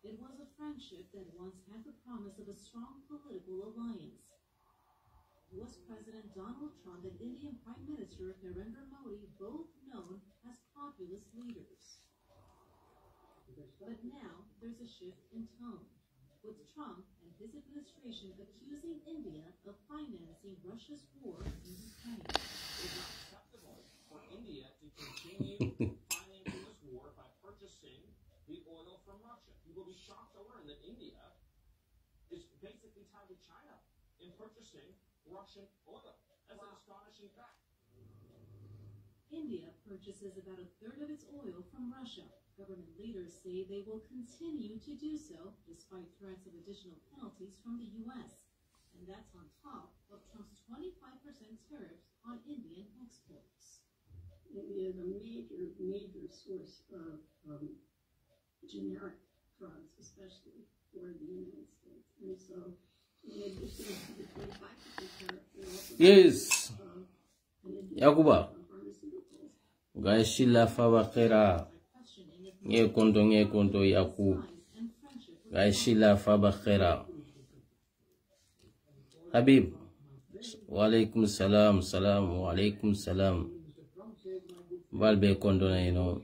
It was a friendship that once had the promise of a strong political alliance. U.S. President Donald Trump and Indian Prime Minister Narendra Modi, both known as populist leaders. But now there's a shift in tone, with Trump and his administration accusing India of financing Russia's war in Ukraine. It's not acceptable for India to continue financing this war by purchasing the oil from Russia. You will be shocked to learn that India is basically tied to China in purchasing Russian oil. That's an astonishing fact. India purchases about a third of its oil from Russia. Government leaders say they will continue to do so despite threats of additional penalties from the U.S. And that's on top of Trump's 25% tariffs on Indian exports. India is a major source of generic drugs, especially for the United States. And so, in addition to the 25% tariff, yes, Yakuba, Gaishila Fabakera, Nye konto Yaku, Gaishila Fabakera. Habib, wa alaikum salam, wa alaikum salam. Valbe kondo na ino.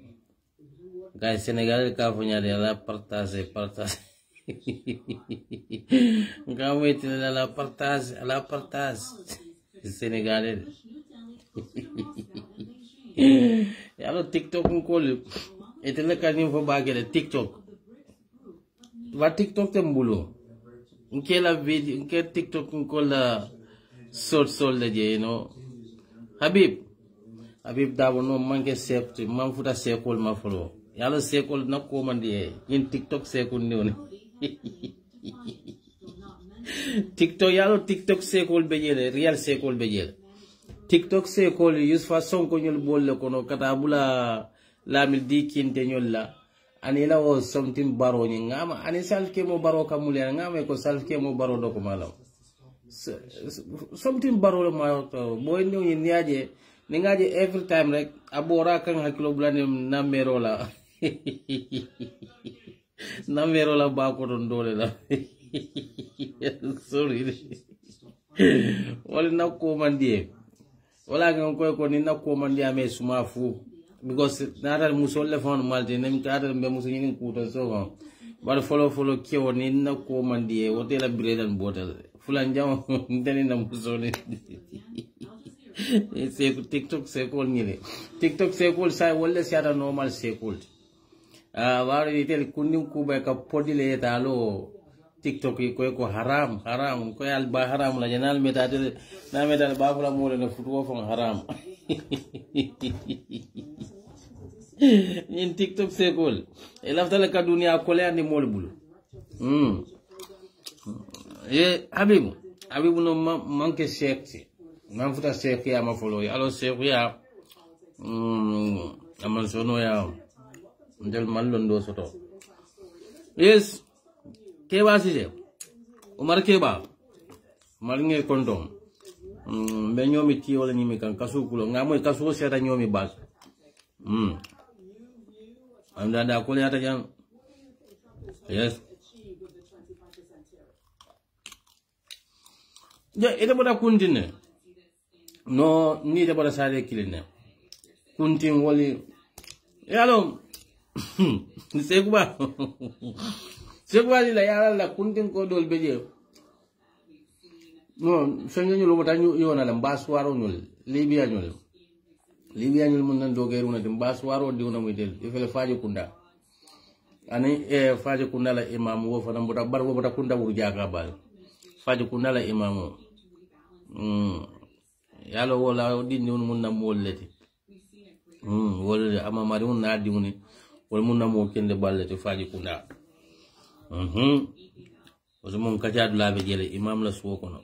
Guys, Senegal ka punya de la partage. Gawet la partage. Senegal. Yalo TikTok ngol. Etele kanin fo bagere TikTok. Wa TikTok tembulo. Nke la video, nke TikTok ngol la sol leje, you know. Habib Dabo no manke safety, man futa sekol ma follow. Yalo sekol na ko mandi in TikTok sekol ni. TikTok sekol bejele, real sekol bejele. TikTok sekol use façon ko ñol bolle kono kata bula lamil di kinte ñol la. Ani la o something baro ni ngama ani salke mo baro kamule ngama ko salke mo baro do ko malam. Something baro ma to boy ni niaje ningaje every time like abora kan hakilo bulane namero la ba ko don dole la sorry wala na ko mandie wala kan ko ni na ko mandie ame suma fu because nara musol le fon malde nem kadar be muso ni kuto so bar follow kewo ni na ko mandie wotela biredan botal fulan jam ndeni na muso ni TikTok sekol nyile TikTok sekol sai wolle siata normal sekol wari itel kunnim kuba ka podile talo TikTok ko haram ko alba haram la janal metate na metal ba fula mole na futuo fon haram in TikTok sekol elafta ka dunia kole andi molbul Habibu no manke sekti man futa sekti ya mafolo alo sekti ya aman sono ya ndel mallondo soto yes keba sije Umar keba malinge kondom be nyomi ti wala nyimi kan kasukulo ngamoy kasu seta nyomi bas anda da ko yata jang yes ja ida boda kuntine no ni da boda sare kiline kuntin wali yalo Seguba la yala la kuntin ko dol beje no senga ñu lo mata ñu yona la mbaswaro ñul libya ñul mun nan dogeru na dem mbaswaro diuna muy del ifele faaji kunda ani faaji kunda la imam wo fa nambuta bar wo bata kunda wuru jaga bal faaji kunda la imam yalo wala dindi mun na molleti wala ama mari mun na diuni wala mun na mo kende ballete faaji kunda o mon kaja dula be jele imam la suwo kono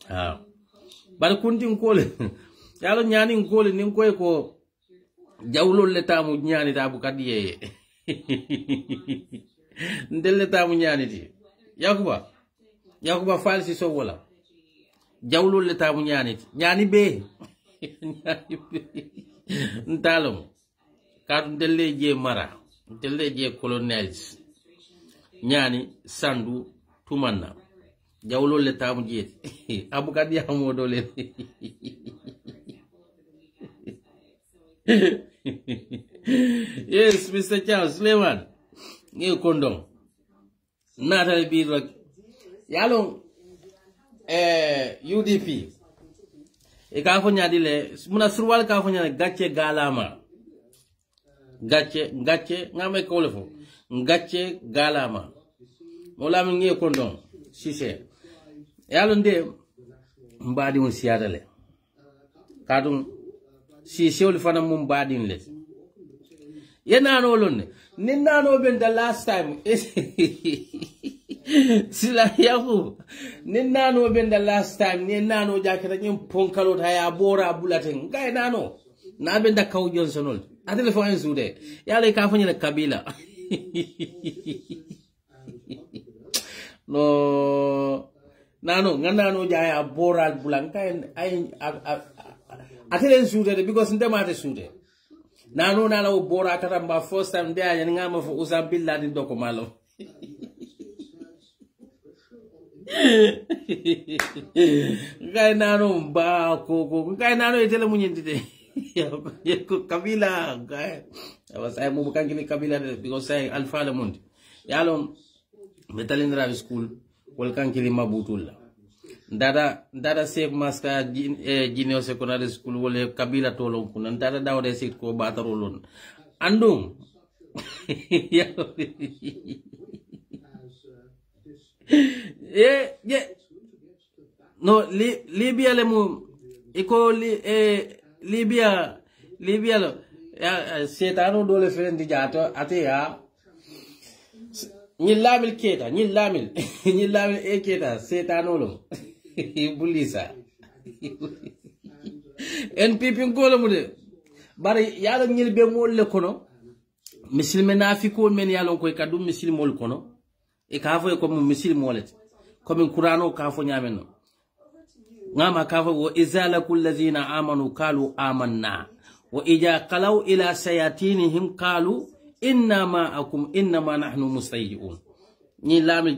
ha bar kuntin kole yalo nyani kole nin koy ko jawlol le tamu nyani ta bu kadiye ndelle tamu nyani ti yakuba falsi so wala jawlol le tamu nyani ti nyani be nyani be ntalom kadu ndelle je mara ndelle je colonels nyani sandu tumanna jawlol le tamu jeti abu kadiya modo le yes, Mr. Charles Suleiman. Nge kondom. Natal bi rek. Yalong UDP. E ka fo nyadi le muna surwal ka fo nyadi gatche galama. Gatche ngame ko le fo. Gatche galama. Mola mi nge kondom. Sise. Yalong de mbadi on siadale. Kadum si sewli fana mum badin let yenano lonne ninano ben the last time sila yafu ninano ben the last time ninano jakata nyim ponkalo haya bora bulaten gay nano na ben da kaw johnsonol atele fo en sude yalla ka fanyele kabila no nano ngandano jaya bora bulanka ay atelen sude because ndemate sude nano nala o bora katamba first time there yani ngama fo usabilla di doko malo ngai nano ba ko ngai nano itele munyindide ko kabila ngai awasay mo bukangini kabila because say alfa le monde yalo metalindra school wal kankili mabutulla Dada save master junior secondary school wole kabila tolong kunan dada dawde sit ko batarolon andum no Libya le mu iko Libya lo setano dole fendi jato ate ya Nilamil keta nilamil keta setano lo bulisa en pipin golo mude bari yalla ñil be mol le kono muslime nafiko men yalla ko kadum muslimol kono e ka fo ko muslimolete ko min qur'ano ka fo nyamen no ngama ka fo wa izala kul ladina amanu qalu amanna wa ija qalu ila sayatinihim qalu inna ma nahnu mustayyi'un ni lamil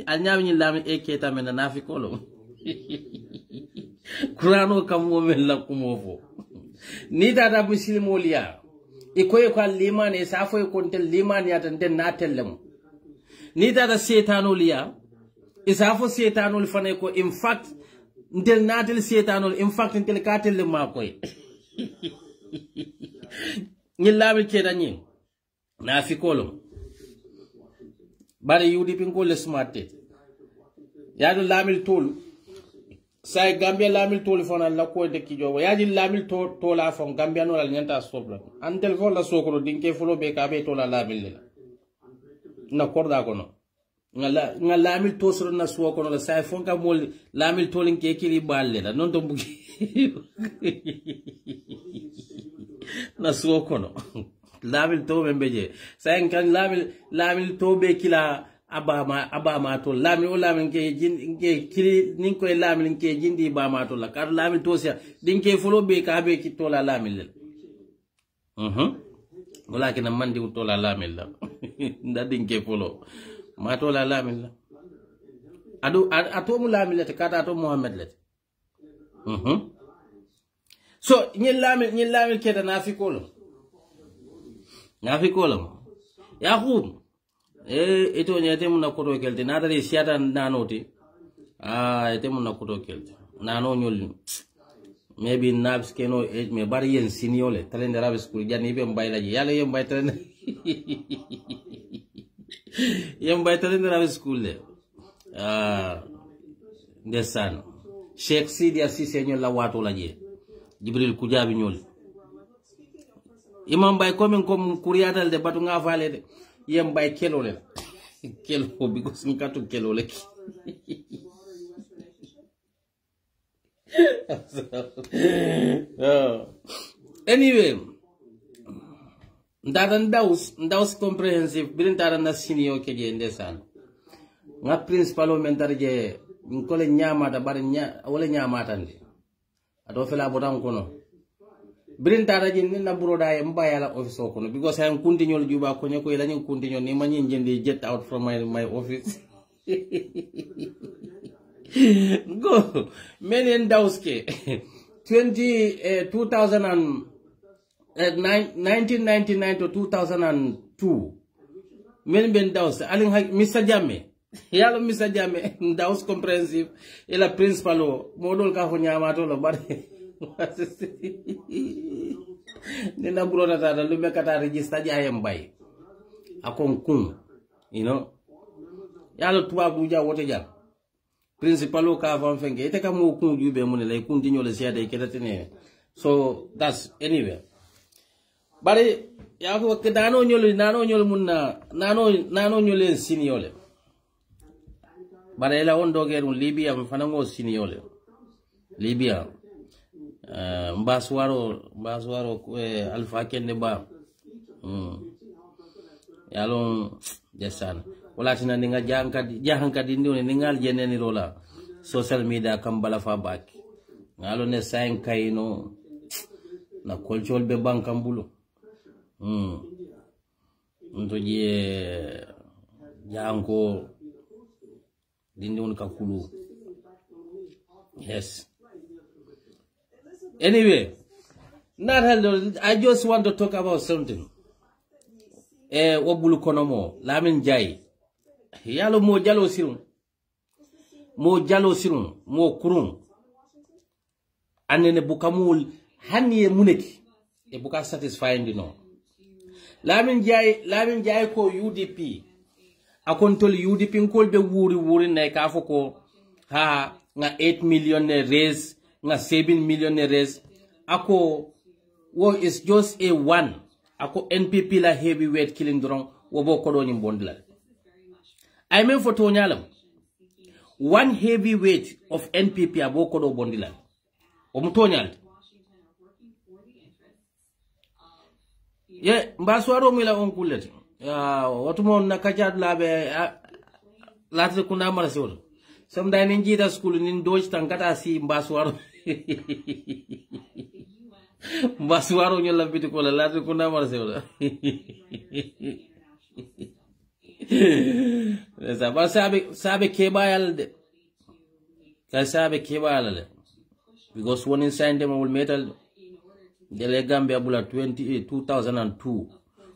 alnyami lamil e keta men nafiko lo qur'ano kam mo men la kumofo ni dada muslimoliya e koy ko liman e safo e kontel liman ya tan den natellem ni dada setanoliya e safo setanol fane ko in fact ndel natel setanol in fact ndel katelle ma koy ni lamil keda ni nafiko lo bare yudi pinko le smarte yadu lamil tol say Gambia lamil tol fona la ko de ki jowo yaji lamil to la fon Gambia no la nyanta sobla antel fo la sokoro dinke folo be ka be to la lamil la na korda ko no nga lamil to soro na sokoro la say fon ka mol lamil tolin ke kili balle la non to bugi na sokoro lamil to membeje say kan lamil to be kila abama to lamil ke kili nin ko lamil ke jindi bama to la kar lamil to sia din ke folo be ka be ki to la lamil wala ke na mandi to la lamil la nda din ke folo ma to la lamil la ato mu lamil te kata to Muhammad la so ñi lamil ke da nafiko lo Yakub ito nyete muna koto kelte na dare siata nanoti ite muna koto kelte nano nyol maybe nabs keno me bari yen siniole talende rabe school jani be mbayla ji yalla yem bay talende rabe school le ndesan Sheikh Sidi Assise nyol la wato la je Jibril Kujabi nyol imam bay komen kom kuriyatal de batu nga fale de yem bay kelole kelo because nkatu kelo leki. Anyway, ndaus comprehensive bilin tara na senior keje ndesan nga principal mentar je nkole nyamata bari wala nyamata ndi ado fela botan kono bilin tara je na buroda e mbaya la office kono because I am continue juba ko nyako ila nyin continue ni manyi njendi jet out from my office. Go many ndauske 1999 to 2002 men ben daus alin Mr. Jammeh yalo Mr. Jammeh daus comprehensive ila principal o modol ka ho nyamato lo bare nina buroda tata lu mekata register jayem bay akon kun you know yalo tuba buja wote jam principal o ka van fenge ite ka mo kun jube mun lay kun dinyo le siade kedatene so that's anyway. Bari ya ko ke nano nyol munna nano nyol siniole bare la on dogeru Libya mfanango siniole Libya mbaswaro alfa kende ba yalon desan wala tina ninga jahankadi ndione ningal jeneni rola social media kambala fa baki ngalo ne sain kayino na kolchol be bankambulo ntoje janko dindi on kakulu. Yes, anyway, not hello. I just want to talk about something. Wabulu konomo Lamin Jai yalo mo jalo sirun mo kurun anene bukamul hani muneki e buka satisfying no. Lamin Jai ko UDP akontol UDP kol be wuri na ka foko ha nga 8 million raise nga 7 million raise ako wo is just a one ako NPP la heavyweight killing drone wo bo ko do nyim bondla I mean for tonyalam one heavyweight of NPP abo ko do bondila o mutonyal ye mbaswaro mila on kulati watu mo nakajad labe lati kuna mara sewol somda nin jita school nin doj tankata si mbaswaro mbaswaro nyola biti ko la lati kuna mara sewol esa ba sabe kebayal de ka sabe kebayal de because one inside them will metal dele Gambia bula 2002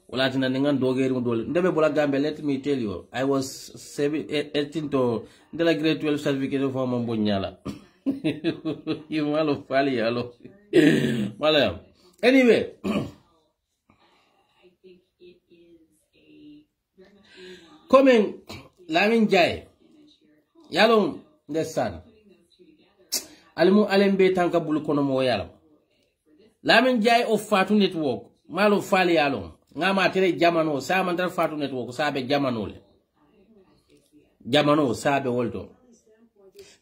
wala tina ningan dogeri mo dole ndebe bula Gambia. Let me tell you, I was 18 to dela grade 12 certificate for mo bonyala you malo fali alo mala anyway. Coming Lamin Jai yalo ndesan alimu alembe tanka bulu kono mo yalo Lamin Jai of Fatu Network malo fali yalo ngama tere jamano sa mandar Fatu Network sabe jamano sabe wolto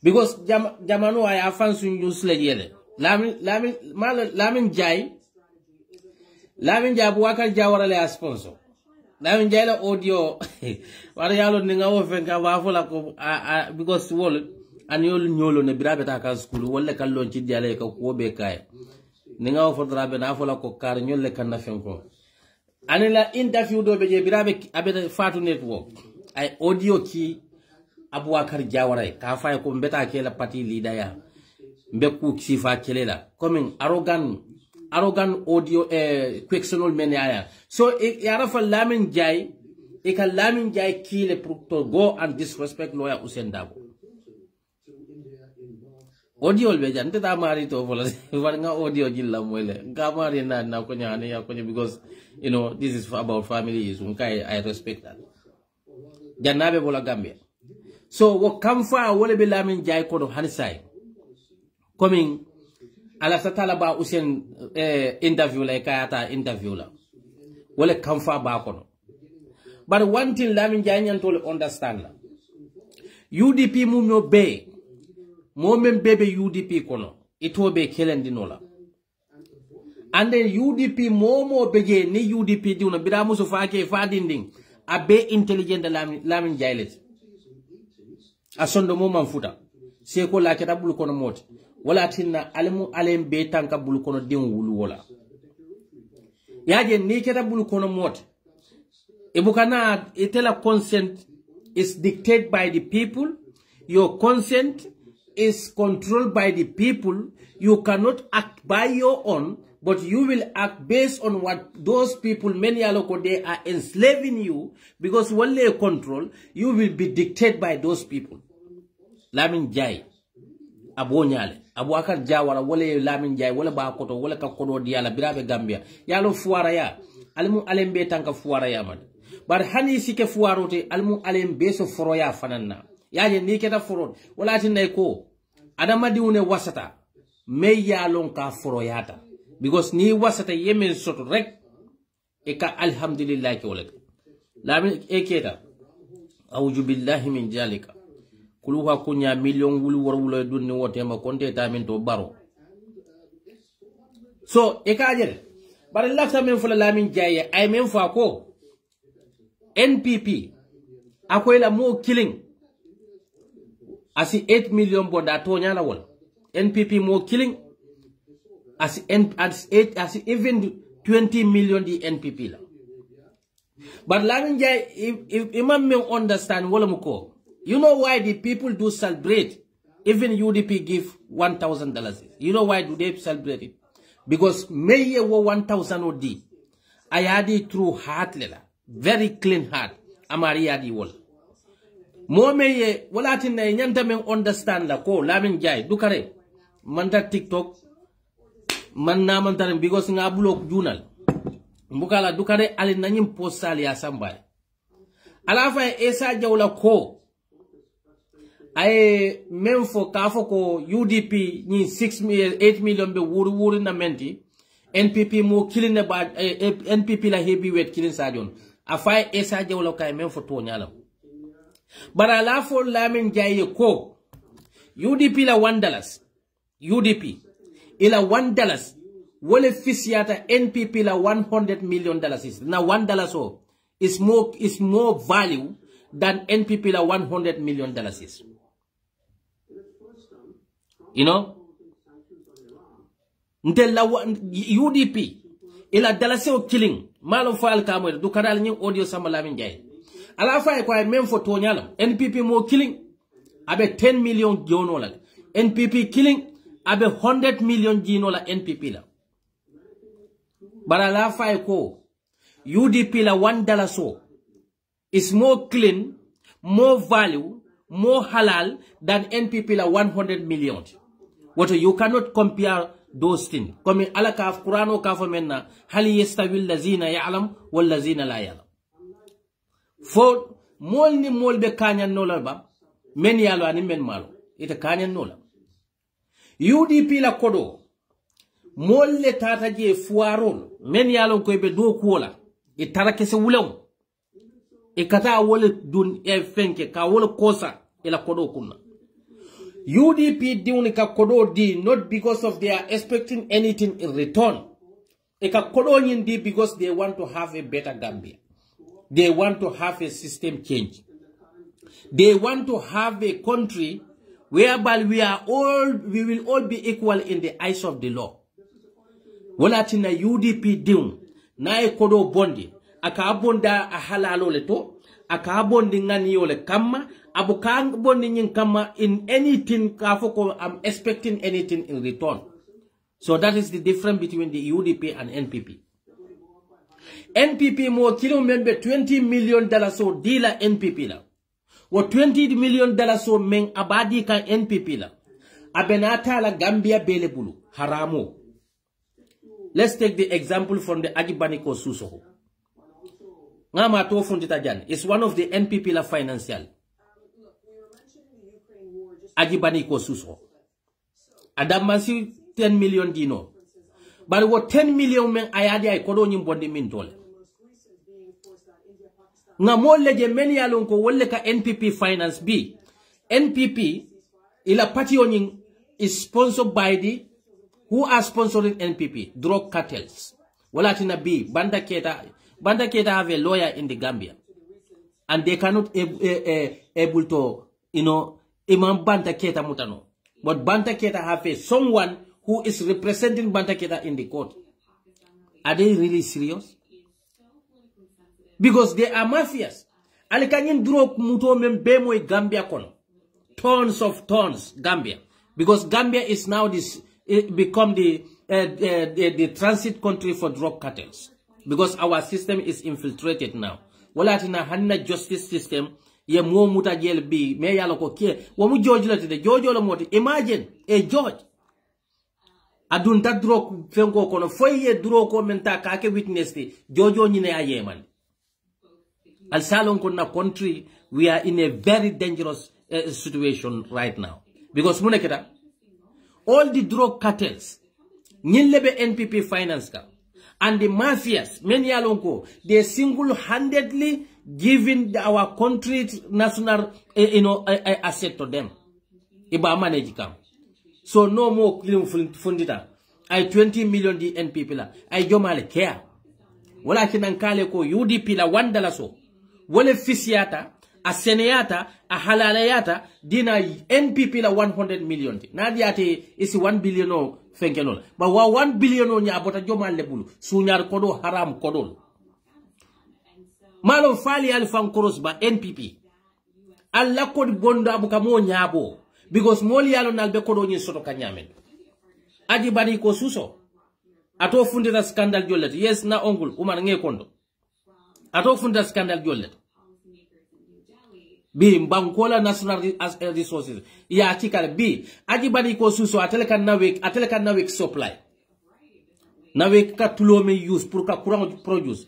because jamano ay afansu newsle yele Lamin Jai Abubakar Jawara le sponsor Lamin Jai la audio wala yalo ninga wo fenka wafola ko because wol anyol nyolo ne birabe ta ka school wala kallon ci diale ka ko be kay ninga wo fodrabe na fola ko kar nyolle kan na fenko anila interview do be je birabe abe Fatu Network ay audio ki Abubakar Jawara ka fay ko mbeta ke la party leader ya mbeku sifa kelela coming arrogant audio questionable men aya so yarafa Lamin Jai Lamin Jai kile to go and disrespect lawyer Hussein Dabo audio be jante ta mari to vola nga audio jilla moyle ngamari na ko nyane ya ko because you know this is about families I respect that janabe bola Gambia so wo kamfa wole be Lamin Jai ko do hanisai coming ala satala ba Hussein interview la kayata interview la wole kamfa ba ko But one thing Lamin Janyan told understand. UDP mumyo be. Momen bebe UDP kono. It will be killing dinola. And then UDP momo beje ni UDP diuna biramu so fake fadinding. A be intelligent Lamin Jailet. A sondo moman futa. Seko la keta bulu kono mot. Wala tinna alimu alem be tanka bulu kono din wulu wala. Yaje ni keta bulu kono mot. Ebukana itela consent is dictated by the people. Your consent is controlled by the people. You cannot act by your own, but you will act based on what those people, many aloko, they are enslaving you, because when they control, you will be dictated by those people. Lamin Jai, Abu Nyale, Abu Akar Jawara, wale Lamin Jai, wale Bakoto, wale Kakodo Diala, Birabe Gambia, Yalo Fuaraya, Almu Alembe Tanka Fuaraya man. But Hani Sike Fuarote, Almu Alembe so Foroya Fanana. Yaje Niketa Forod, wala Tineko, Adama Diune Wasata, Meya Lonka Foroyata. Because ni wasata Yemen soto rek, eka alhamdulillah ke olek. Lamin eketa, awuju billahi min jalika. Kuluha kunya million wulu warwulo dunni wote ma konte taminto baro. So eka ajere, but lafta men fula Lamin Jaya, ay men fa ko NPP akoy la mo killing asi 8 million bonda to nyala wol. NPP mo killing as even 20 million the NPP la. But Lamin Jai, if Imam may understand walamuko, you know why the people do celebrate? Even UDP give $1,000. You know why do they celebrate it? Because May wo 1,000 OD. I had it through heart lela, very clean heart. Amari adi wol. Mo meye walatin na nyanta men understand la ko Lamin Jai dukare manda TikTok. Man naman tarim because nga bulok junal mbukala dukare ali nanyim postali ya sambay alafa esa jawla ko ay memfo kafo ko UDP ni 8 million be wuri na menti NPP mo killing ba NPP la heavyweight killing sajon afa esa jawla kay memfo to nyalam bara lafo Lamin Jai ko UDP la $1 UDP ila $1 wole fisiata NPP la $100 million is now $1 so is more value than NPP la $100 million is. You know, until la UDP ila dalaseo killing malo file kamo du kadal ni audio sama Lamin Jai ala fa ko ay même photo nyalo NPP mo killing abe 10 million jono la NPP killing abe 100 million jino la NPP la. Bara la fay ko UDP la $1 so is more clean, more value, more halal than NPP la 100 million. What you cannot compare those things. Comme ala ka Qur'ano ka fa menna hal yastawi allazina ya'lam wal lazina la ya'lam. For mol ni mol be kanyan nola ba men yalo ani men malo. Ita kanyan nola. UDP la kodo molle tata je fuarol men yalon koy be do kuola e tarake se wulaw e kata wole dun e fenke ka wole kosa e la kodo kunna UDP diuni ka kodo di not because of they are expecting anything in return e ka kodo di because they want to have a better Gambia, they want to have a system change, they want to have a country whereby we will all be equal in the eyes of the law. Walatina UDP diun na kodo bondi aka abonda a halalo leto aka abondi ngani yole kama abuka bondi nyin kama in anything kafoko I'm expecting anything in return. So that is the difference between the UDP and NPP. NPP mo kilo membe $20 million so dealer NPP la. Wo $20 million so men abadi kan NPP la. Abenata la Gambia bele bulu haramo. Let's take the example from the Ajibaniko Susoho. Ngama to fundita jan. It's one of the NPP la financial. Ajibaniko Susoho. Adamasi 10 million dino. But what 10 million men ayadi ay kodo nyimbondi min tole. nga molle je men yalon ko wolle ka NPP finance B. NPP ila party oning is sponsored by the who are sponsoring NPP drug cartels. Wala tina B Banda Keita have a lawyer in the Gambia, and they cannot able to Imam Banda Keita mutano. But Banda Keita have someone who is representing Banda Keita in the court. Are they really serious? Because they are mafias. Alikanyin drug muto membemo Gambia kono. Tons of tons Gambia. Because Gambia is now become the transit country for drug cartels. Because our system is infiltrated now. Wala tina hanna justice system ye mo muta jel bi me yalo ko ke wo mu George la tide George la moti. Imagine a George adun ta drug fengo kono foye drug ko menta ka ke witness ti George nyine ayeman. Al salon ko na country we are in a very dangerous situation right now. Because muneketa all the drug cartels nyinlebe NPP finance ka and the mafias many alonko they single-handedly giving our country's national asset to them. Iba manage kam. So no more clean fundita. I 20 million di NPP la. I jomale care. Wala kinankale ko UDP la $1 so. Wale fisiata, a seneata, a halalayata, dina NPP la 100 million. Nadiate is 1 billion o fenkenol. But 1 billion o nya abota jomal lebulu. Sunyar kodo haram kodol. Malo fali alfan koros ba NPP. Alla kod bondo abuka mo nyabo. Because moli yalo nalbe kodo nyi soto kanyamen. Adi bani ko suso. Ato fundita scandal jollet. Yes na ongul umar nge kondo. Ato fundita scandal jollet. B Bankola National Resources. Ya article B. Adi bani ko suso ateleka nawek supply. Nawek ka tulome use pour ka courant produce.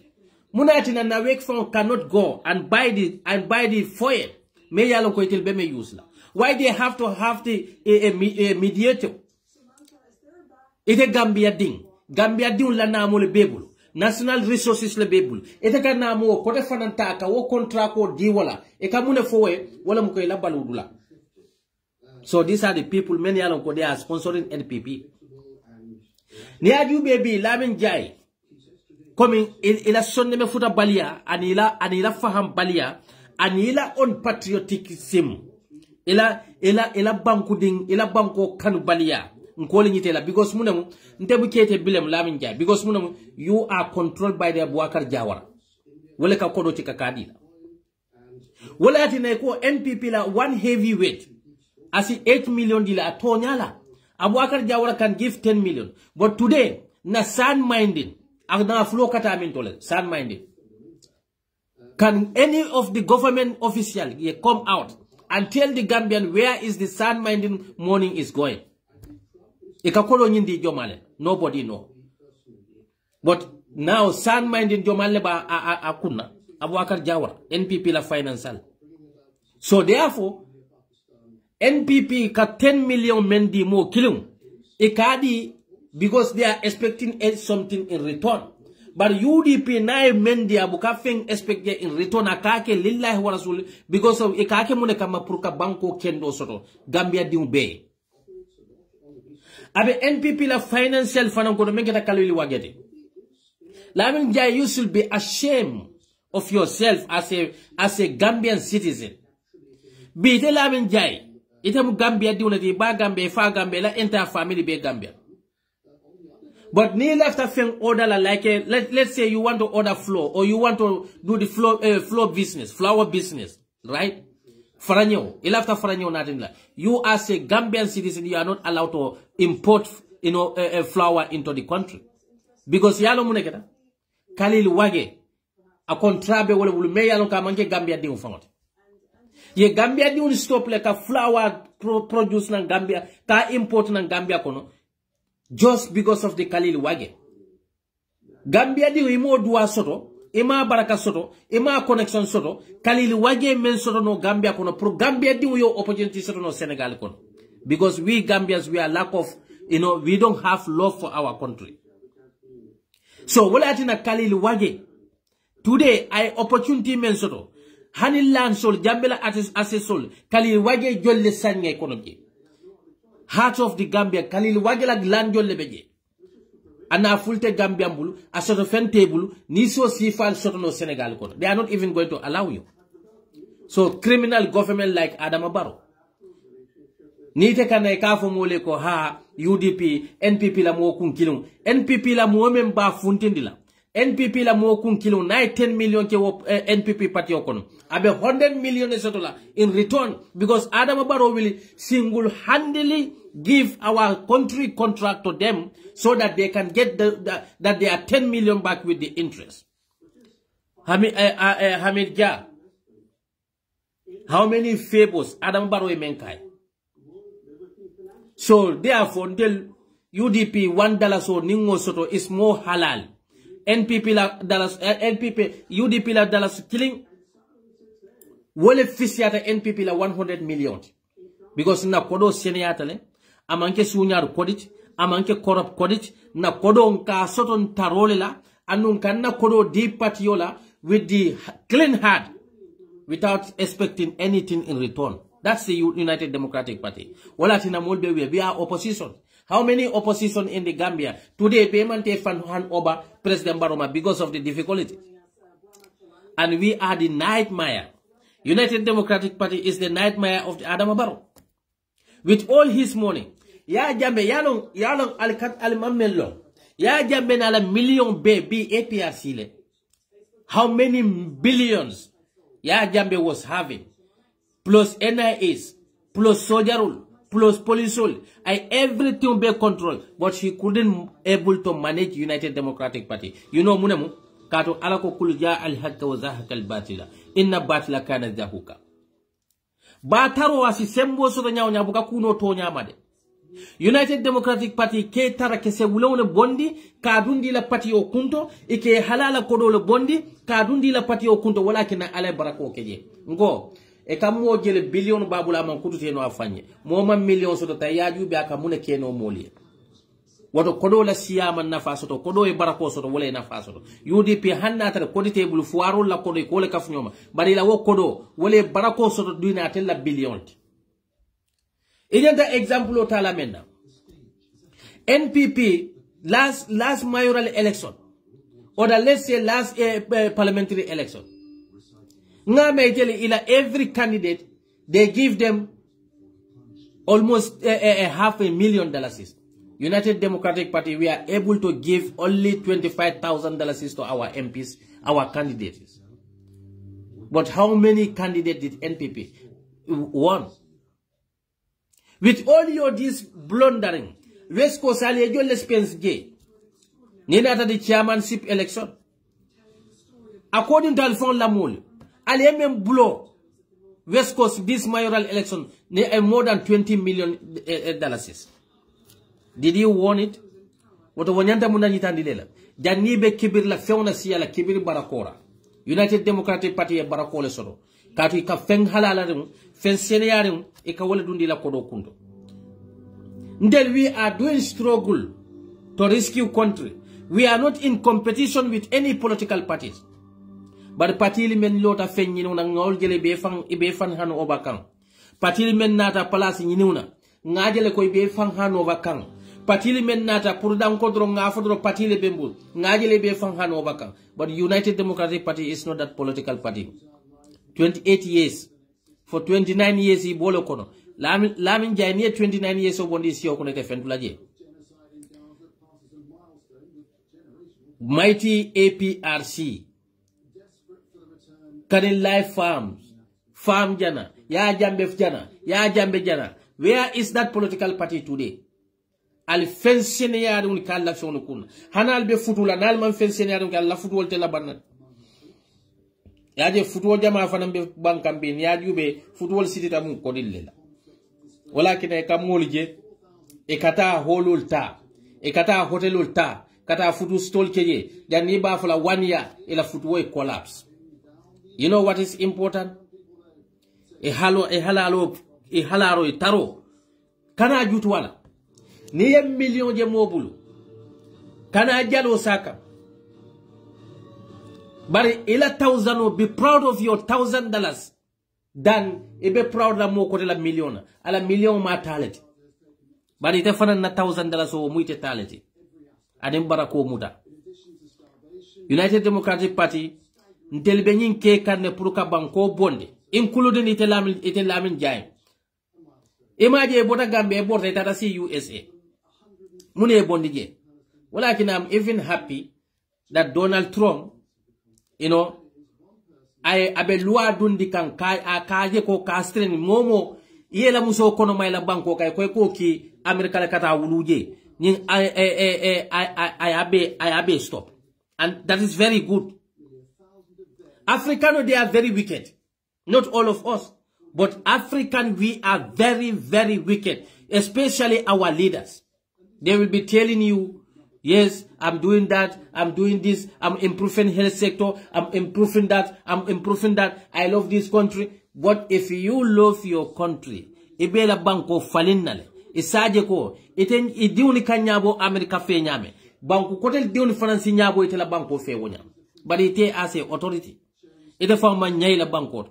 Munatina nawek fund cannot go and buy the foil. Me yalo ko itil be me use la. Why they have to have the mediator? Ite Gambia ding la namo le bebul. National Resources le bebul. Ite ka namo kote fanantaka wo contract ko di wala. E ka mune fowe wala muko ila baludula. So these are the people many yalo ko they are sponsoring NPP. Ni aju baby Lamin Jai. Coming ila sonne me futa balia anila faham balia anila unpatrioticism ila banku ding ila banko kanu balia nkole nyitela because munemu ntebu kete bilem Lamin Jai because munemu you are controlled by the Abubakar Jawara wala ka kodo tika kadila wala atine ko NPP la one heavyweight asi 8 million dila atonyala Abubakar Jawara can give 10 million but today na sound minded agna flow kata amintole sound minded. Can any of the government official come out and tell the Gambian where is the sound minded money is going? Ikakolo nyindi jomale nobody know. But now sound minded jomale ba akuna Abubakar Jawara NPP la financial. So therefore NPP ka 10 million mendi mo kilum ikadi because they are expecting something in return. But UDP na mendi abuka feng expect in return akake lillahi wa rasul because of ikake mune kama purka banko kendo soto Gambia diumbe. Abe NPP la financial fanango mengeta kalili wagete. Lamin Jai, you should be ashamed of yourself as a Gambian citizen. Be te Lamin Jai, itamu Gambia diunati ba Gambia fa Gambia la entire family be Gambia. But ni left a thing order like let's say you want to order flour or you want to do the flour business, right? Faranyo, ilafta faranyo natin la. You as a Gambian citizen, you are not allowed to import, flour into the country because yalo muneketa kalil wage a contrabe wala wulu me yalo ka manke Gambia di ufangote. Ye Gambia di un stop like a flour produce na Gambia ka import na Gambia kono. Just because of the Kalil Wage. Gambia di imo dua soto, ima baraka soto, ima connection soto, Kalil Wage men soto no Gambia kono, pro Gambia di yo opportunity soto no Senegal kono. Because we Gambians, we are lack of, we don't have love for our country. So, wala atina Kalil Wage, Today, I opportunity men soto. Hani land sol, Jambela assessol, Kalil Wage Jolle Sanya economy. Heart of the Gambia, Kalil Wage lag land jolle beje. Ana fulte Gambia bulu, a sort of fen table, Niso Sifal soto no Senegal kono. They are not even going to allow you. So criminal government like Adama Barrow. Nite kana ikafo mole ko ha UDP NPP la mo kun kilon NPP la mo men ba funtindila NPP la mo kun kilon na 10 million ke NPP party okono abe 100 million $100 in return because Adama Barrow will single-handedly give our country contract to them so that they can get that they are 10 million back with the interest. Hamid Jah, how many favors Adama Barrow menkai? So therefore, until UDP $1 so ningo soto is more halal. NPP la dollars, UDP la dollars killing. Wole fisiata NPP la 100 million. Because na kodo seneyata le, amanke sunyar kodit, amanke corrupt kodit, na kodo nka soton tarole la, anunka na kodo deep patiola with the clean heart, without expecting anything in return. That's the United Democratic Party. We are opposition. How many opposition in the Gambia? Today, payment fan hand over President Baroma because of the difficulty. And we are the nightmare. United Democratic Party is the nightmare of the Adama Barrow. With all his money. Ya jambe yalong alikat alimamelo. Ya jambe na la million B APRC le. How many billions Ya jambe was having? Plus NIS, plus soldier rule, plus police rule, and everything be control. But he couldn't able to manage United Democratic Party. You know munemu kato alako kulja al-hakka wa zahaka al-batila. Inna batila kana zahuka. Bataro wasi sembo soto nyabuka kuno to nyamade. United Democratic Party ke tara kese wulone bondi kadundi la party o kunto ike halala kodo le bondi kadundi la party o kunto wala kina ale barako keje ngo e kam mo jele billion babula man kutute no afanye mo man million soto ta yaaju be aka mune keno moli wodo kodo la siyama nafa soto kodo e barako soto wala nafa soto UDP hanna ta kodi table fuaro la kodo ko le kafnyoma bari la wo kodo wala barako soto duina tel la billion. Another example of Talamenda. NPP last mayoral election or let's say last parliamentary election. Every candidate they give them almost $500,000. United Democratic Party we are able to give only $25,000 to our MPs, our candidates. But how many candidates did NPP won? With all your this blundering, West Coast Aliejo Lespens Gay, Ninata the chairmanship election. According to Alphonse Lamoule, Aliemen blow West Coast this mayoral election more than $20 million. Did you want it? What Wanyanta Munanitandilela? Janibe Kibir la Fiona Sia la Kibir Barakora. United Democratic Party Barakola Soro. Katu ika feng halalarum, feng seneyarum, ika wale dundi la kodo kundo. Until we are doing struggle to rescue country. We are not in competition with any political parties. But party men lota feng yinuna ngol jele befang hanu obakang. Party men nata palasi yinuna. Ngajele ko befang hanu obakang. Party men nata purudang kodro ngafodro party le bembul. Ngajele befang hanu obakang. But United Democratic Party is not that political party. 28 years. For 29 years, he bolo kono. Lamin jai near 29 years of bondi si okono te fentulaje. Mighty APRC. Kanin Life Farms. Farm jana. Ya jambe jana. Ya jambe jana. Where is that political party today? Al fenseneyari unikal la fionu kuna. Hanal be futula. Nal man fenseneyari unikal la futwol te la banat. Yaje football jama fanam be bankam be yaaju be football city tam ko dillela wala kine kam molije e kata holul ta e kata hotelul ta kata football stall keje janni ba fala 1 year ila football collapse. You know what is important? E halalo taro kana jutu wala ni yem million je mobulu kana jalo saka But ila $1,000 will be proud of your $1,000 than be proud la mo kote la million. Ala million ma talent. But ite fana na $1,000 o muite talent. Adem barako muta. United Democratic Party ntelbe nyin ke kanne puruka banko bonde including ite lamin jay. Imaje bota Gambia bota ita si USA. Mune bondi je. Walakin I'm even happy that Donald Trump, you know, I abe loi dundi kan kaje ko kastren momo yela muso kono may la banko kay ko ki America la kata wuluje ning I abe stop, and that is very good. Africano, they are very wicked. Not all of us, but African, we are very, very wicked, especially our leaders. They will be telling you, yes, I'm doing that, I'm doing this, I'm improving health sector, I'm improving that, I'm improving that, I love this country. But if you love your country, ibela banko falinale, isaje ko, iten idiuni kanyabo America fe nyame, banko kotel diuni finansi nyabo itela banko fe wonyam. But ite as a authority, ite fama nyai la banko.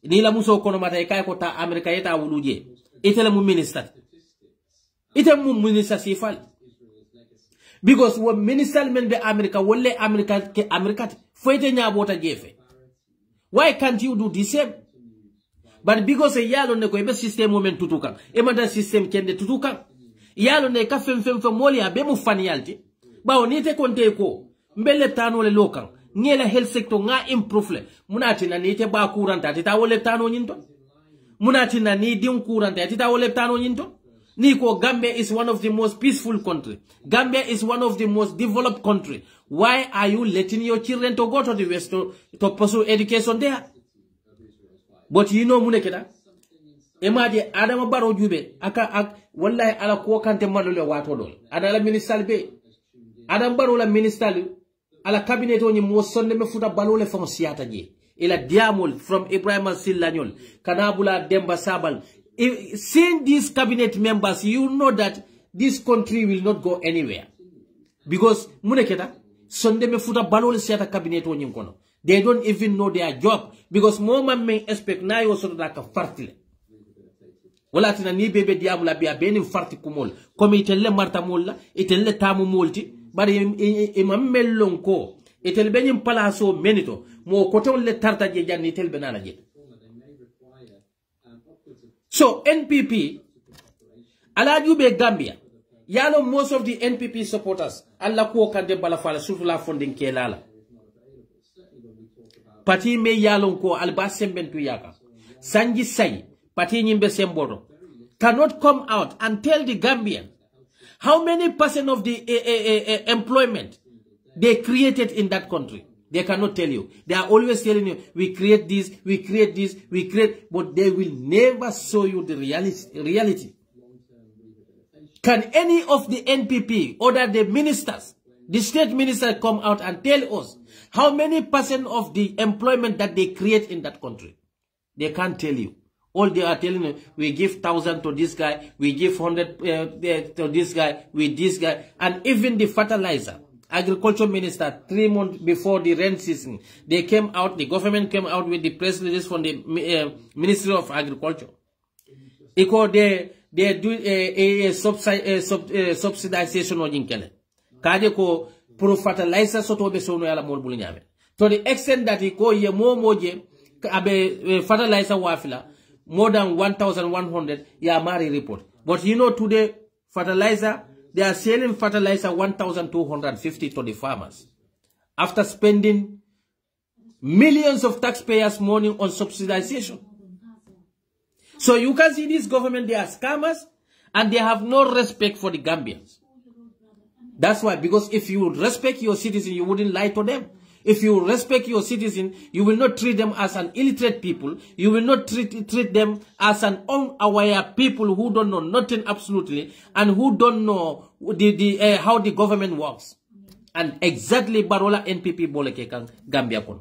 Ni la muso kono mata ikay ko ta America yeta wuluje, itela mu minister. Ite mu minister sifal. Because when minister men be America, wole America ke America foyte nyabota jefe. Why can't you do the same? But because a yalo ne ko ebe system women tutukan, e manda system kende tutukan. Yalo ne ka fem moli abe mu faniyalti. Ba onite konte ko mbele tano le lokan. Ngela health sector nga improve le. Munati na nite ba kuranta tita wole tano nyinto. Munati na ni diun kuranta tita wole tano nyinto. Niko, Gambia is one of the most peaceful country. Gambia is one of the most developed country. Why are you letting your children to go to the West to pursue education there? But you know munekeda. Emaje Adama Barrow jube aka wallahi ala ko kante madole wato dol. Ada la minister be. Adama Barrow la minister ala cabinet oni mo sonde me futa balole fon siata je. Ila diamol from Ibrahim Sillanyol, Kanabula Demba Sabal. Seeing these cabinet members, you know that this country will not go anywhere. Because muneketa sonde me futa balole siata cabinet oni kono. They don't even know their job. Because moma may expect na yo sort like a fartile. Wala tina ni bebe diamula bia benim farti kumol. Comme itelle marta molla, itelle tamu molti, bari imam mellon ko. Itelle benim palaso menito. Mo koton le tarta je jan itel benana je. So NPP, ala jube Gambia. Yalo most of the NPP supporters, alla ko kande balafala surtout la funding ke lala. Pati me yalon ko alba sembentu yaka. Sanji say, pati nyimbe semboro, cannot come out and tell the Gambian how many percent of the employment they created in that country. They cannot tell you. They are always telling you, we create this, we create this, we create, but they will never show you the reality. Can any of the NPP or the ministers, the state ministers come out and tell us how many percent of the employment that they create in that country? They can't tell you. All they are telling you, we give 1,000 to this guy, we give 100 to this guy, with this guy, and even the fertilizer. Agriculture minister, 3 months before the rain season, they came out, the government came out with the press release from the Ministry of Agriculture. They do a subsidization of jinkele. Kaje ko pro fertilizer soto be sono yala mol bulinyame. To the extent that ko ye mo moje abe fertilizer wafila more than 1,100 ya mari report. But you know today fertilizer, they are selling fertilizer 1,250 to the farmers. After spending millions of taxpayers' money on subsidization. So you can see this government, they are scammers and they have no respect for the Gambians. That's why, because if you respect your citizens, you wouldn't lie to them. If you respect your citizens, you will not treat them as an illiterate people. You will not treat them as an unaware people who don't know nothing absolutely and who don't know how the government works. And exactly Barola NPP Boleke Gambia kon.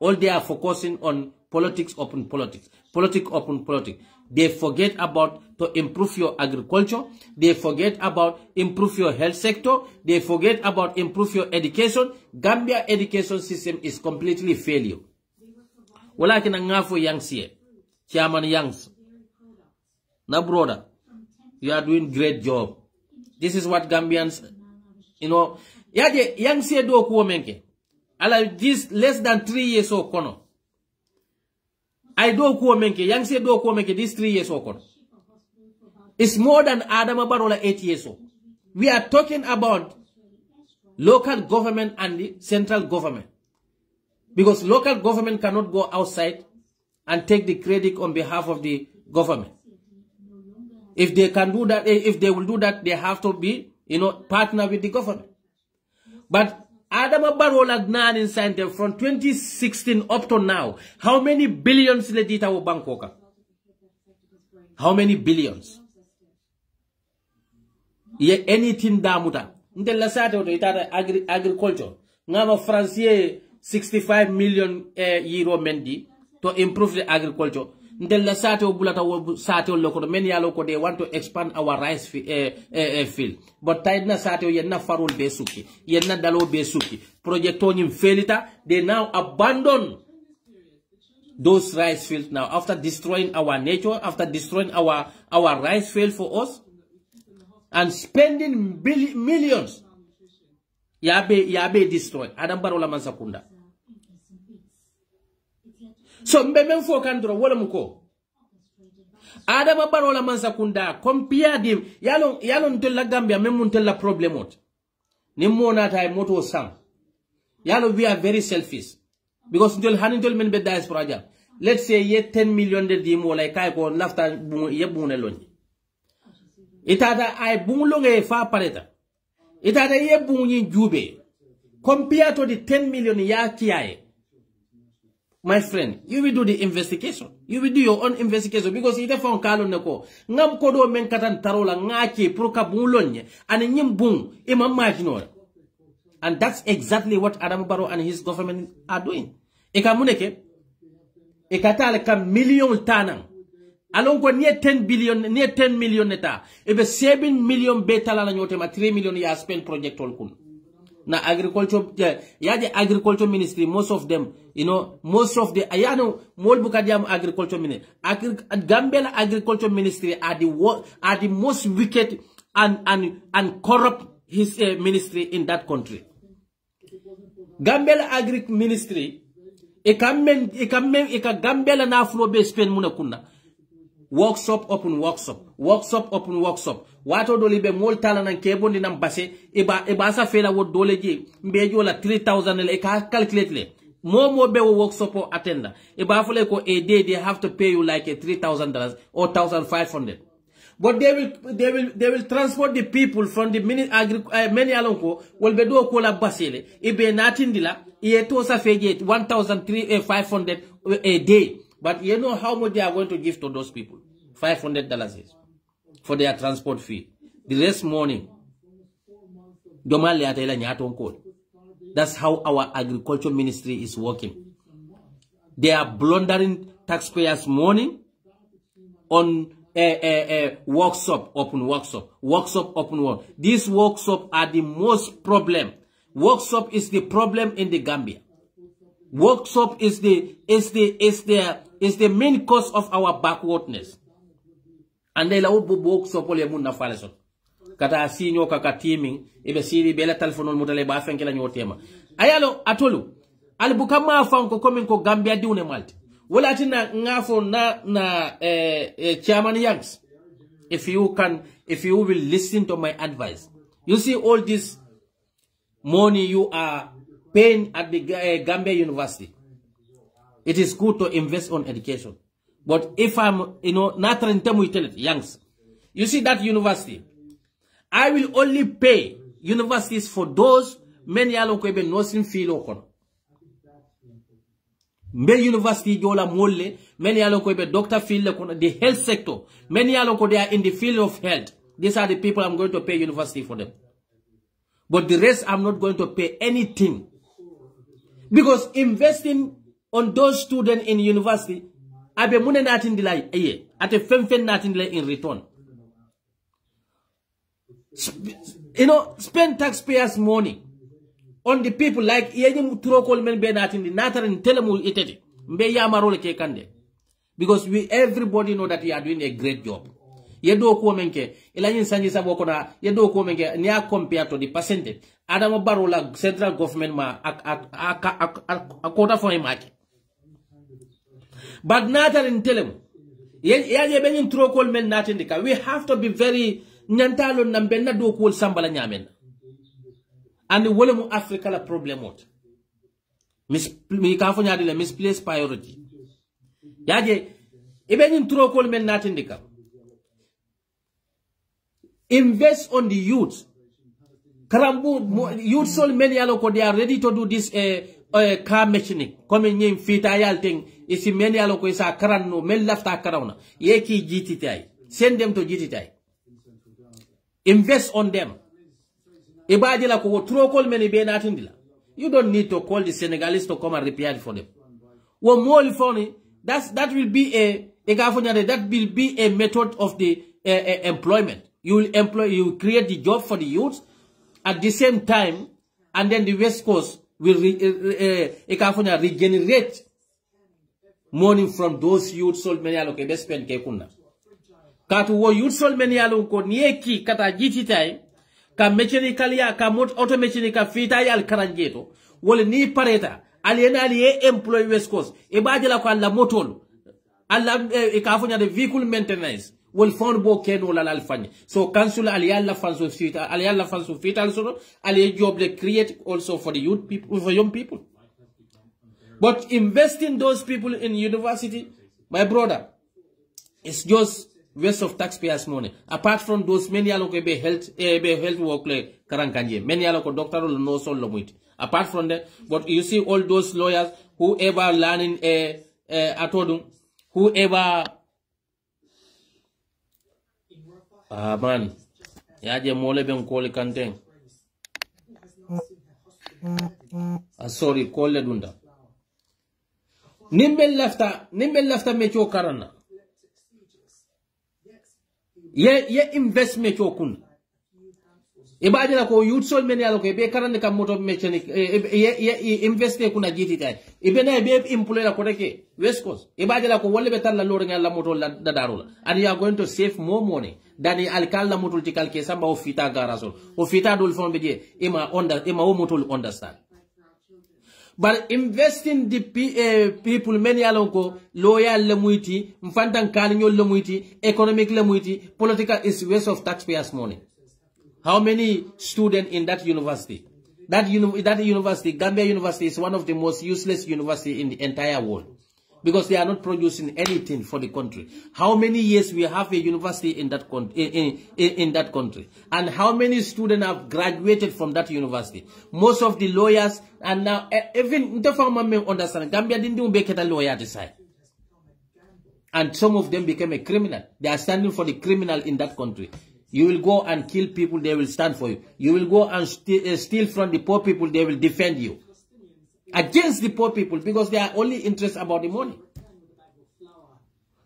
All they are focusing on politics, open politics. Politics, open politics. They forget about to improve your agriculture. They forget about improve your health sector. They forget about improve your education. Gambia education system is completely failure. Walakin ang nga for Yangs here. Chairman Yangs. Na brother, you are doing great job. This is what Gambians, you know, yaje Yangs here do kuwa menke. Ala this less than 3 years old kono. I do kuwa menke. Yangs here do kuwa menke this 3 years old kono. It's more than Adama Barola 8 years old. We are talking about local government and the central government. Because local government cannot go outside and take the credit on behalf of the government. If they can do that, if they will do that, they have to be, you know, partner with the government. But Adama Barola Gnan inside them from 2016 up to now, how many billions le dita wo Bangkoka? How many billions? Ye anything damuta. Nte la sate oto itata agriculture. Ngama France 65 million euro mendi to improve the agriculture. Nte la sate o bulata wo sate o loko men ya loko they want to expand our rice field. But taidna sate o yenna farol besuki, yenna dalo besuki. Projecto nyim felita, they now abandon those rice fields now after destroying our nature, after destroying our rice field for us. And spending millions. Yabe destroyed. Adam Barola Mansakunda. So mbeme mfo kandro wala muko. Adam Barola Mansakunda compare them. Yalon tella Gambia memun tella problemot. Nimona tay moto sang. Yalo we are very selfish. Because until hanintol men be diaspora. Let's say ye 10 million de dimo like kai ko lafta ye buneloni. Itata ay bungulonge fa pareta. Itata ye bungi jube. Compared to the 10 million ya kiaye. My friend, you will do the investigation. You will do your own investigation because ite fa kalo neko. Ngam kodo men katan tarola ngaki proka bungulonye and nyim bung imagine. And that's exactly what Adam Barrow and his government are doing. Ekamuneke ekatale ka million tanang. Along ko near 10 billion, near 10 million neta. Ebe 7 million betala la nyote ma 3 million ya spend project all kun. Na agriculture, ya the agriculture ministry, most of them, you know, most of the, ayano, molbukadiam agriculture ministry. Gambia agriculture ministry are the most wicked and corrupt his ministry in that country. Gambia agri ministry, eka Gambia na afro be spend muna kuna. Workshop open workshop. Workshop open workshop. Wato dole be mol tala nan kebondi nan base. Eba sa fela wo dole je. Mbejo la 3,000 le eka calculate le. More be wo workshop o attenda. Eba fole ko a day they have to pay you like a $3,000 or 1,500. But they will transport the people from the many alonko will be do ko la basele. Ibe natindila iye to sa feje 1,500 a day. But you know how much they are going to give to those people? $500 for their transport fee. The next morning, that's how our agriculture ministry is working. They are blundering taxpayers' money on workshop, open workshop, workshop, open work. These workshops are the most problem. Workshop is the problem in the Gambia. Workshop is the main cause of our backwardness. And they will workshop ole mun na fale so. Kata sinyo kaka teaming ebe siri bela telephone mutale ba fenke la nyotema. Ayalo atolu albukama fanko komen ko Gambia diune malti. Wala tina ngafo na chairman Yangs. If you will listen to my advice. You see all this money you are paying at the Gambia University. It is good to invest on education. But if I'm, not Yangs, you see that university, I will only pay universities for those many alokwebe nursing field okon. Many university jola mole, many alokwebe doctor field okon, the health sector, many aloko they are in the field of health. These are the people I'm going to pay university for them. But the rest I'm not going to pay anything. Because investing on those students in university, abe mune natin dilay, ate fen natin le in return. You know, spend taxpayers' money on the people like yenye trokol men be natin di natarin telemu itete mbe yamarole ke kande, because everybody know that you are doing a great job. Yedo ko menke ilanyin sanji sabo kona yedo ko menke ni a compare to the percentage Adama Barrow la central government ma a quota for him. But natarin telemu ye benin trokol men natin dika, we have to be very nyantalo nambenna do ko sambala nyamen. And wole mu Africa la problem what mi ka fo nyaade le misplaced priority yaje ibenin trokol men natin dika. Invest on the youth. Karambu youth so many aloko, they are ready to do this car mechanic. Come in fita yal thing is many aloko is a karano mel lafta karana. Yeki GTI. Send them to GTI. Invest on them. Ibadila ko trokol many be natindila. You don't need to call the Senegalese to come and repair it for them. Well, more funny, that will be a method of the employment. You will employ, you will create the job for the youth at the same time, and then the West Coast will regenerate money from those youth sold many aloke best spend kekuna. Katu wo youth sold many aloko nieki kata GTI ka mechanically ka auto mechanica fita yal karanjeto wole ni pareta aliena aliye employ West Coast e bajela ko alla motol alla e ka fonya de vehicle maintenance will found bo ken wala al fanya. So council aliyalla fanso fita also aliye job they create also for the youth people, for young people. But investing those people in university, my brother, it's just waste of taxpayers' money. Apart from those, many aloke be health work like karankanje, many aloke doctor no so lomuit. Apart from that, but you see all those lawyers who ever learning atodum, whoever man, yaje mole ben kole kanteng. Sorry, kole dunda. Nimbel lafta mecho karana. Ye investment yo kun. Ibadila ko youth sol meni aloke be karande kam moto mechanic ye investe kuna jiti tay. Ibena be employer ko reke West Coast. Ibadila ko wolle be talla loro ngala moto la dadarula. And you are going to save more money than the alcalde moto tikal ke samba o fita garasol. O fita dol fon be je ima o moto understand. But investing the people many alonko loyal lemuiti, mfantan kanyo lemuiti, economic lemuiti, political is waste of taxpayers' money. How many students in that university? That university, Gambia University, is one of the most useless universities in the entire world. Because they are not producing anything for the country. How many years we have a university in that country? And how many students have graduated from that university? Most of the lawyers, and now even the farmer may understand, Gambia didn't make it a lawyer decide. And some of them became a criminal. They are standing for the criminal in that country. You will go and kill people, they will stand for you. You will go and steal from the poor people, they will defend you. Against the poor people, because they are only interested about the money.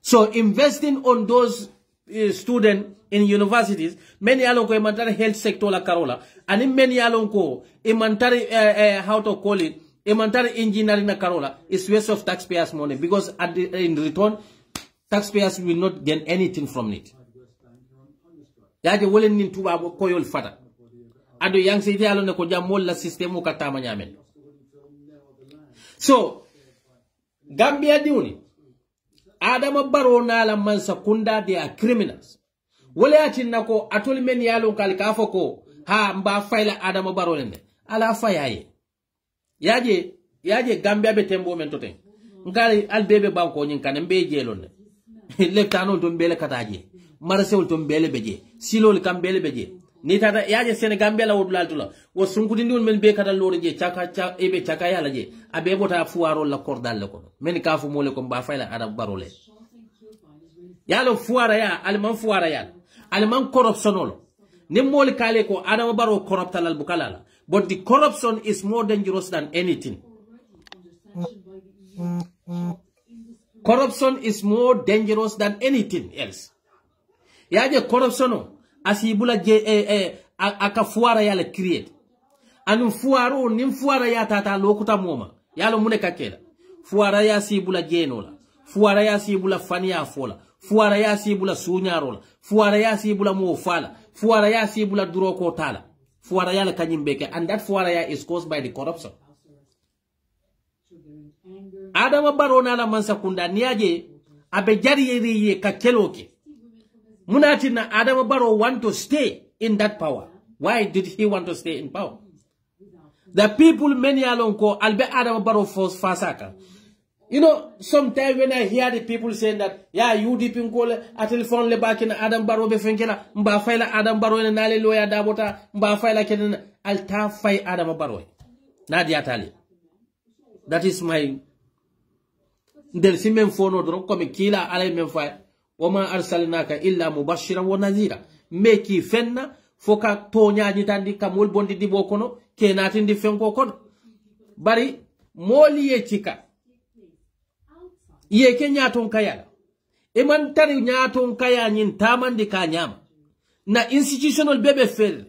So investing on those students in universities, many alonko imantari health sector la Karola, and in many alonko imantari how to call it, imantari engineering na Karola is waste of taxpayers' money, because in return, taxpayers will not gain anything from it. Yaje wole nin tuba koyol fata. Ado yang se ite alone ko jamol la system ka tama nyamen. So, Gambia diuni, Adama Barrow na la mansa kunda, they are criminals. Wale atin nako atoli men yalon kalikafo ko, ha mba faila Adama Barrow nende. Ala fayaye. Yaje Gambia be tembo mentote. Nkali albebe banko nyinkane mbe jelonde. Leftano to mbele kataje. Marseul to mbele beje. Silol kambele beje. Ni tata yaje Senegambia la wodulal tula wo sunkudindi won men be kata loro je chaka ebe chaka yala je abe bota fuaro la cordal la ko men ka fu mole ko ba fayla Adama Barrow le yalo fuara ya alman fuara ya alman corruptionolo ne mole kale ko Adama Barrow corruptal bukalala, but the corruption is more dangerous than anything. Corruption is more dangerous than anything else. Yaje corruption asibula je aka fuara yale create. Anu fuaro nim fuara ya tata lokuta moma. Yalo mune kakela. Fuara ya sibula jenola. Fuara ya sibula fania fola. Fuara ya sibula sunyarola. Fuara ya sibula mofala. Fuara ya sibula duroko tala. Fuara yale kanyimbeke. And that fuara ya is caused by the corruption. Adama Barrow na la mansakunda niaje abejari yeye kakeloke. Munati na Adama Barrow want to stay in that power. Why did he want to stay in power? The people many along ko albe Adama Barrow for fasaka. You know, sometimes when I hear the people saying that, yeah, you deep in call a telephone le back in Adam Barrow be fenkela, mba faila Adam Barrow in nale lawyer dabota, mba faila ken alta fai Adama Barrow. Nadia Tali. That is my del simen fono dron comme kila alay men fay wama arsalnaka illa mubashiran wa nadhira meki fenna foka to nyaaji tandi kamol bondi dibo kono kenati ndi fenko kono bari moli ye chika ye ke nyaton kaya e man tari nyaton kaya nyin tamandi ka nyama na institutional bebe fel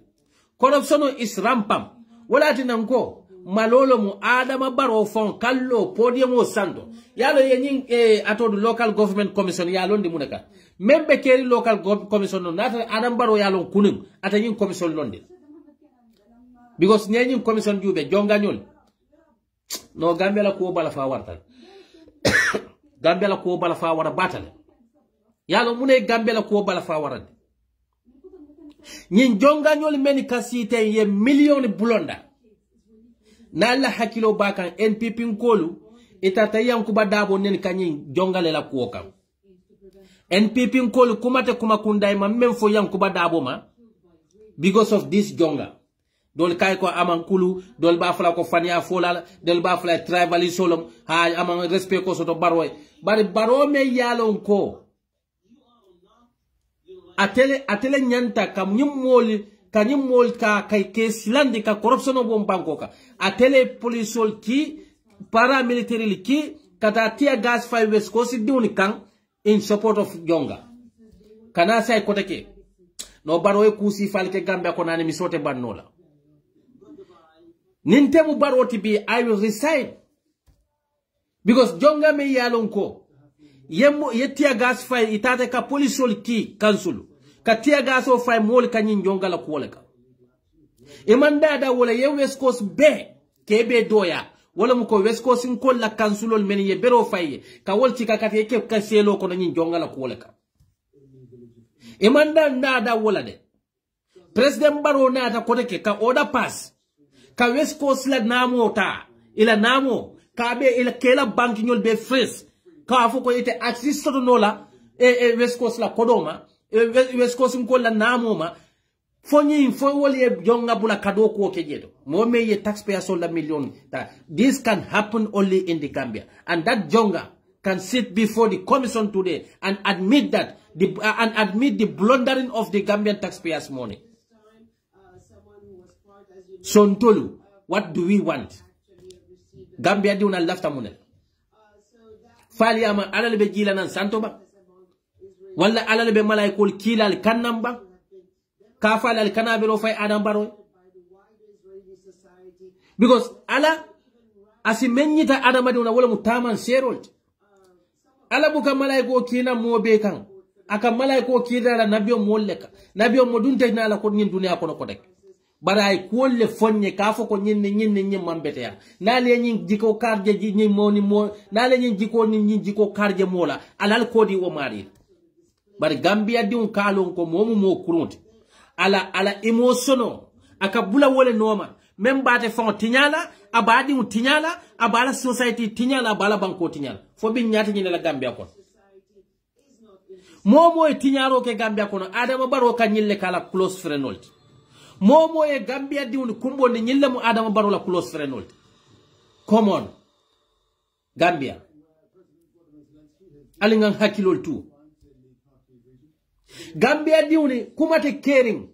corruption is rampam wala tinanko malolo mu Adama Barrow fon kallo podium o sando yalo yenyin atodu local government commission yalo ndi munaka membe keri local commission no nata Adama Barrow yalo kunum ata yin commission londe because nyenyin commission jube jonga nyol no Gambia la ko bala fa wartal Gambia la ko bala fa wara batale yalo mune Gambia la ko bala fa warande nyin jonga nyol meni kasite ye million bulonda na la hakilo bakan NPP nkolu itata yankuba dabo nen kanyi jongale la kuoka NPP nkolu kumate kumakundai ma memfo yankuba dabo ma because of this jonga dol kay ko amankulu dol ba fala ko fania folala dol ba fala tribal solom ha amang respect ko soto barwoy bari barome yalon ko atele nyanta kam nyimoli kanyim mol ka kay kesilandi ka corruption bo banko ka atele polisol ki paramilitary ki kata tia gas fire west ko si diuni kan in support of jonga kana say ko take no Barrow ku si falke Gambia ko nani mi sote bannola nintemu Barrow tibi I will resign because jonga me yalon ko yemo yetia gas fire itate ka polisol ki kansulu katia gaso fay mol kanyin jonga la kuoleka imanda da wala ye West Coast be kebe doya wala muko West Coast nkol la kansulol men ye bero fay ka wolti ka kati ke kaselo ko nyin jonga la kuoleka imanda nda wala de President Barrow na ta koteke ka order pass ka West Coast la namo ta ila namo ka be ila kela bank nyol be fresh ka afu ko ite access to nola West Coast la kodoma West Coast nkola namoma fonyi fo woli jonga bula kado ko kejeto mo me ye taxpayer solda million this can happen only in the Gambia and that jonga can sit before the commission today and admit that the blundering of the Gambian taxpayers money. Sontolu, what do we want? Gambia di una lafta money fali ama alal jila nan santoba wala alal be malaikul kilal kannamba kafal al kanabiro fay Adam Barrow because ala asimenyita Adam aduna wala mutaman serol ala buka malaiko kina mobe kan aka malaiko kidara nabiyo molleka nabiyo modunte na la ko nyin duniya kono kodek baray kolle fonye kafo ko nyinne mambete ya nale nyin jiko karje ji nyi moni mo nale nyin jiko nyin jiko karje mola alal kodi wo mari bar Gambia diun kalon ko momu mo kurunti ala emotional akabula wole noma membate fon tinyala abadi un tinyala abala society tinyala abala banko tinyala fo bi nyati nyine la Gambia ko momo e tinyaro ke Gambia ko Adama Barrow kanyille kala close friend momo e Gambia diun kumbo ni nyille mu Adama Barrow la close friend come on Gambia alingan hakilol tu Gambia diuni kumate caring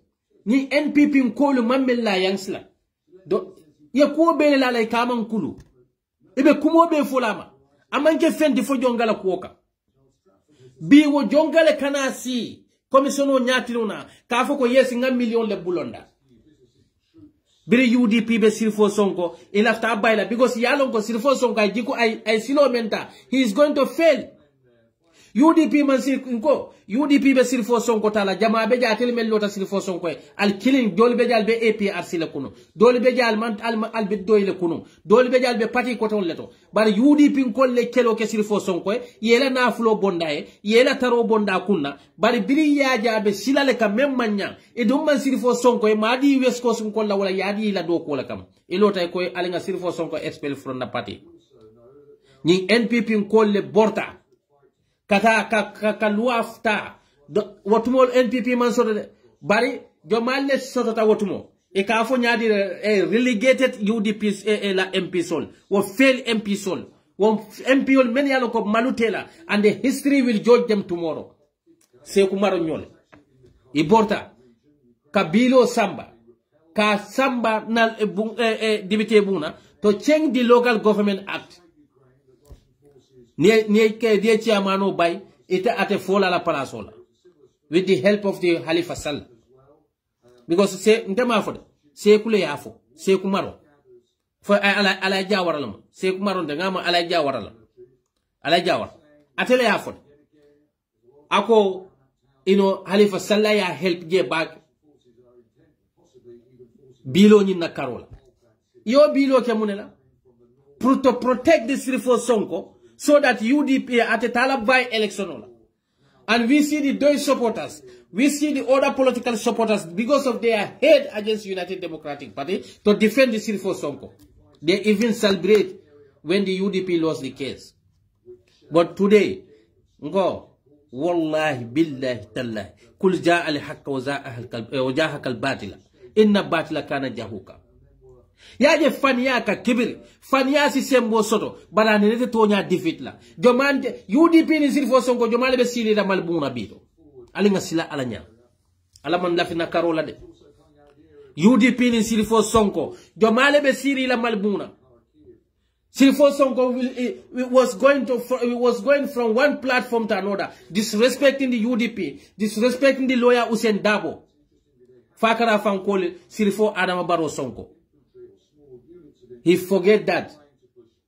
ni NPP nkolu mamela yangsla do ye ko bele la lay kaman kulu ibe kumo be fulama amanke fendi fo jongala kuoka bi wo jongale kana si komisiono nyatiruna ka fo ko yes ngam million le bulonda biri UDP be Sirifo Sonko il after bayla because yalon ko Sirifo Sonko ay jiko ay silo menta he is going to fail UDP man ko UDP be Sirifo Sonko tala jama be jatel mel lota Sirifo Sonko al killing dol be jal be APRC le kuno dol be jal man al be doy le kuno dol be jal be parti ko ton leto bar UDP ko le kelo ke Sirifo Sonko yela na flo bonda yela taro bonda kunna bar biri yaja be silale kam mem manya e dum man Sirifo Sonko madi west ko sun ko la wala yadi la do ko la kam e lota ko alinga Sirifo Sonko expel from na party ni NPP ko le borta kata ka luafta wotumo NPP man soto bari jomalle soto ta wotumo e ka fo nyaadi relegated UDP la MP sol wo fail MP sol wo MP ol men yalo ko malutela and the history will judge them tomorrow Seku Maro nyole I borta kabilo samba ka samba na dibite buna to change the local government act nie ke die chairmano bay ita ate fola la palasola with the help of the Halifa Sallah because se ndema fo Seku le yafo Seku Maro fo ala jawara lam Seku Maro de ngama ala jawara la ala jawara atele yafo ako Halifa Sallah ya help je back bilo ni na karola yo bilo ke munela to protect the Sirifo Sonko so that UDP at a Talab by election. And we see the Doi supporters, we see the other political supporters because of their hate against United Democratic Party to defend the Sirifo Sonko. They even celebrate when the UDP lost the case. But today, go, wallahi billahi tallahi, kul ja'a al-haqqa wa jahaka al-batila, inna batila kana jahuka. Yaje fania ka kibiri fania si sembo soto bala nete tonya defeat la jomande UDP ni Sirifo Sonko jomale be sili da malbuna bito alinga sila alanya ala man lafina karola de UDP ni Sirifo Sonko jomale be sili la malbuna Sirifo Sonko was going from one platform to another disrespecting the UDP disrespecting the lawyer Usain Dabo fakara fankole Sirifo Adama Barrow Sonko. He forget that.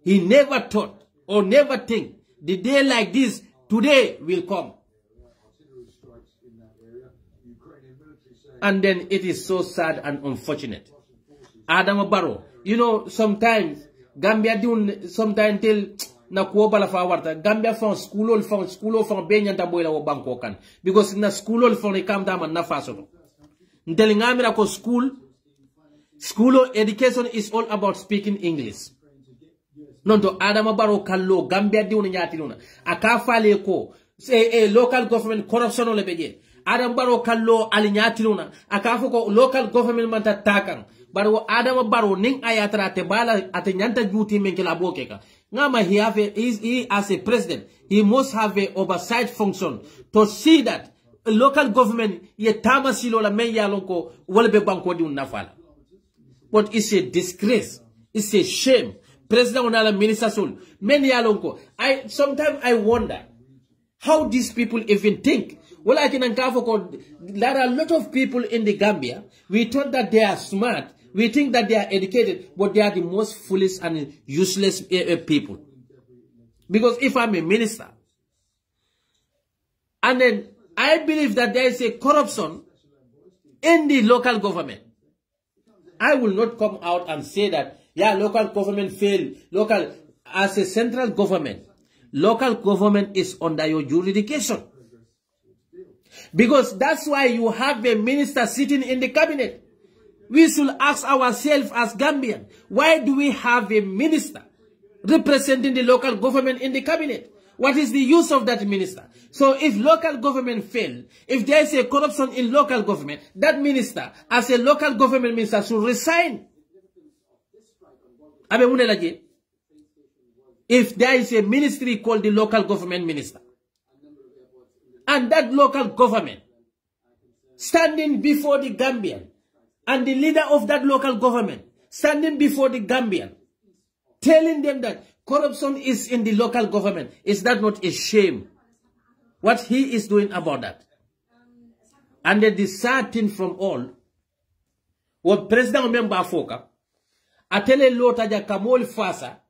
He never thought or never think the day like this today will come. And then it is so sad and unfortunate. Adama Barrow, you know, sometimes Gambia doing sometimes till na kuoba fa warta Gambia from school from benyanta boyla wo banko kan because na school from kam dama na faso. Ntelingamira ko School education is all about speaking English. Nonto Adama Barrow kallo Gambia diuna nyatiluna akafale ko local government corruption ole beje Adama Barrow kallo ali nyatiluna akafu ko local government manta takang baro Adama Barrow ning ayatra te bala ate nyanta juti menkela bokeka ngama he as a president he must have a oversight function to see that a local government ye tamasilo la men yalonko wolbe banko diuna nafala. But it's a disgrace. It's a shame. President Onala Minister Sol. Many alonko. Sometimes I wonder how these people even think. Well, I can uncafo. There are a lot of people in the Gambia. We thought that they are smart. We think that they are educated, but they are the most foolish and useless people. Because if I'm a minister, and then I believe that there is a corruption in the local government, I will not come out and say that, yeah, local government failed. As a central government, local government is under your jurisdiction. Because that's why you have a minister sitting in the cabinet. We should ask ourselves as Gambian, why do we have a minister representing the local government in the cabinet? What is the use of that minister? So if local government fail, if there is a corruption in local government, that minister, as a local government minister, should resign. If there is a ministry called the local government minister, and that local government standing before the Gambian, and the leader of that local government standing before the Gambian, telling them that corruption is in the local government. Is that not a shame? What he is doing about that? And the sad thing from all, what President member Foka, atele lota ja kamol fasa,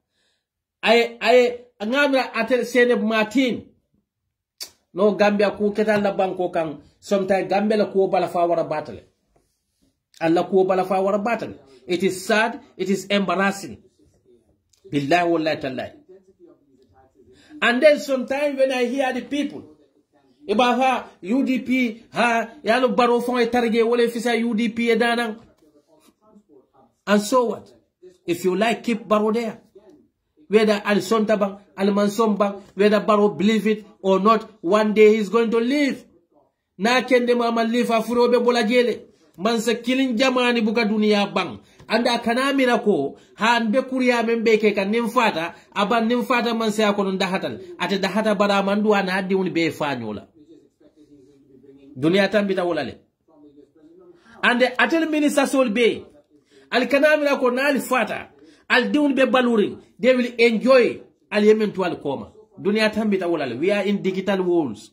ngamra atele Seneb Martin, no Gambia ku ketal la banko kang, sometimes Gambia la ku bala fa wara battle. Allah ku bala fa wara battle. It is sad, it is embarrassing. Billahi wallahi tallahi. And then sometimes when I hear the people, Ibaha UDP ha yalo baro fon e targe wole fisa UDP e danang. And so what? If you like, keep Barrow there. Whether Al Sontabang, Al Mansombang, whether Barrow believe it or not, one day he's going to leave. Na kende mama leave afurobe bola jele. Mansa killing jamani buka dunia bang. Anda kanamira ko hanbe kuriya membe ke kan nimfata aban nimfata mansa ko non dahatal ate dahata bara mandu ana addi woni be fanyola dunia tambita wolale ande atel minister sol be al kanamira ko nali fata al diwni be baluring they will enjoy al yemen to al koma dunia tambita wolale. We are in digital worlds.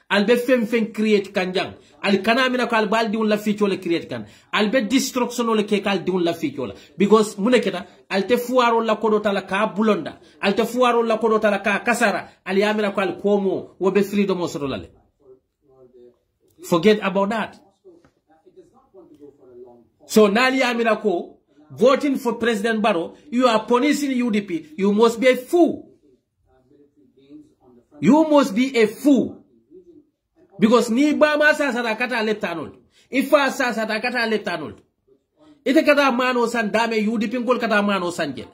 Al be fem create kanjang al kanamina ko al baldi un la ficho le create kan al be destruction le ke kal di un la ficho la because muneketa al te fuaro la kodota la ka bulonda al te fuaro la kodota la ka kasara al yamira ko al komo wo be freedom o sodolale. Forget about that. So nali yamira ko voting for President Barrow, you are punishing UDP. You must be a fool. You must be a fool. Because ni ba ma sa kata leptanol. Ifa sa kata leptanol. Ite kata mano san dame UDP ngol kata mano sanje.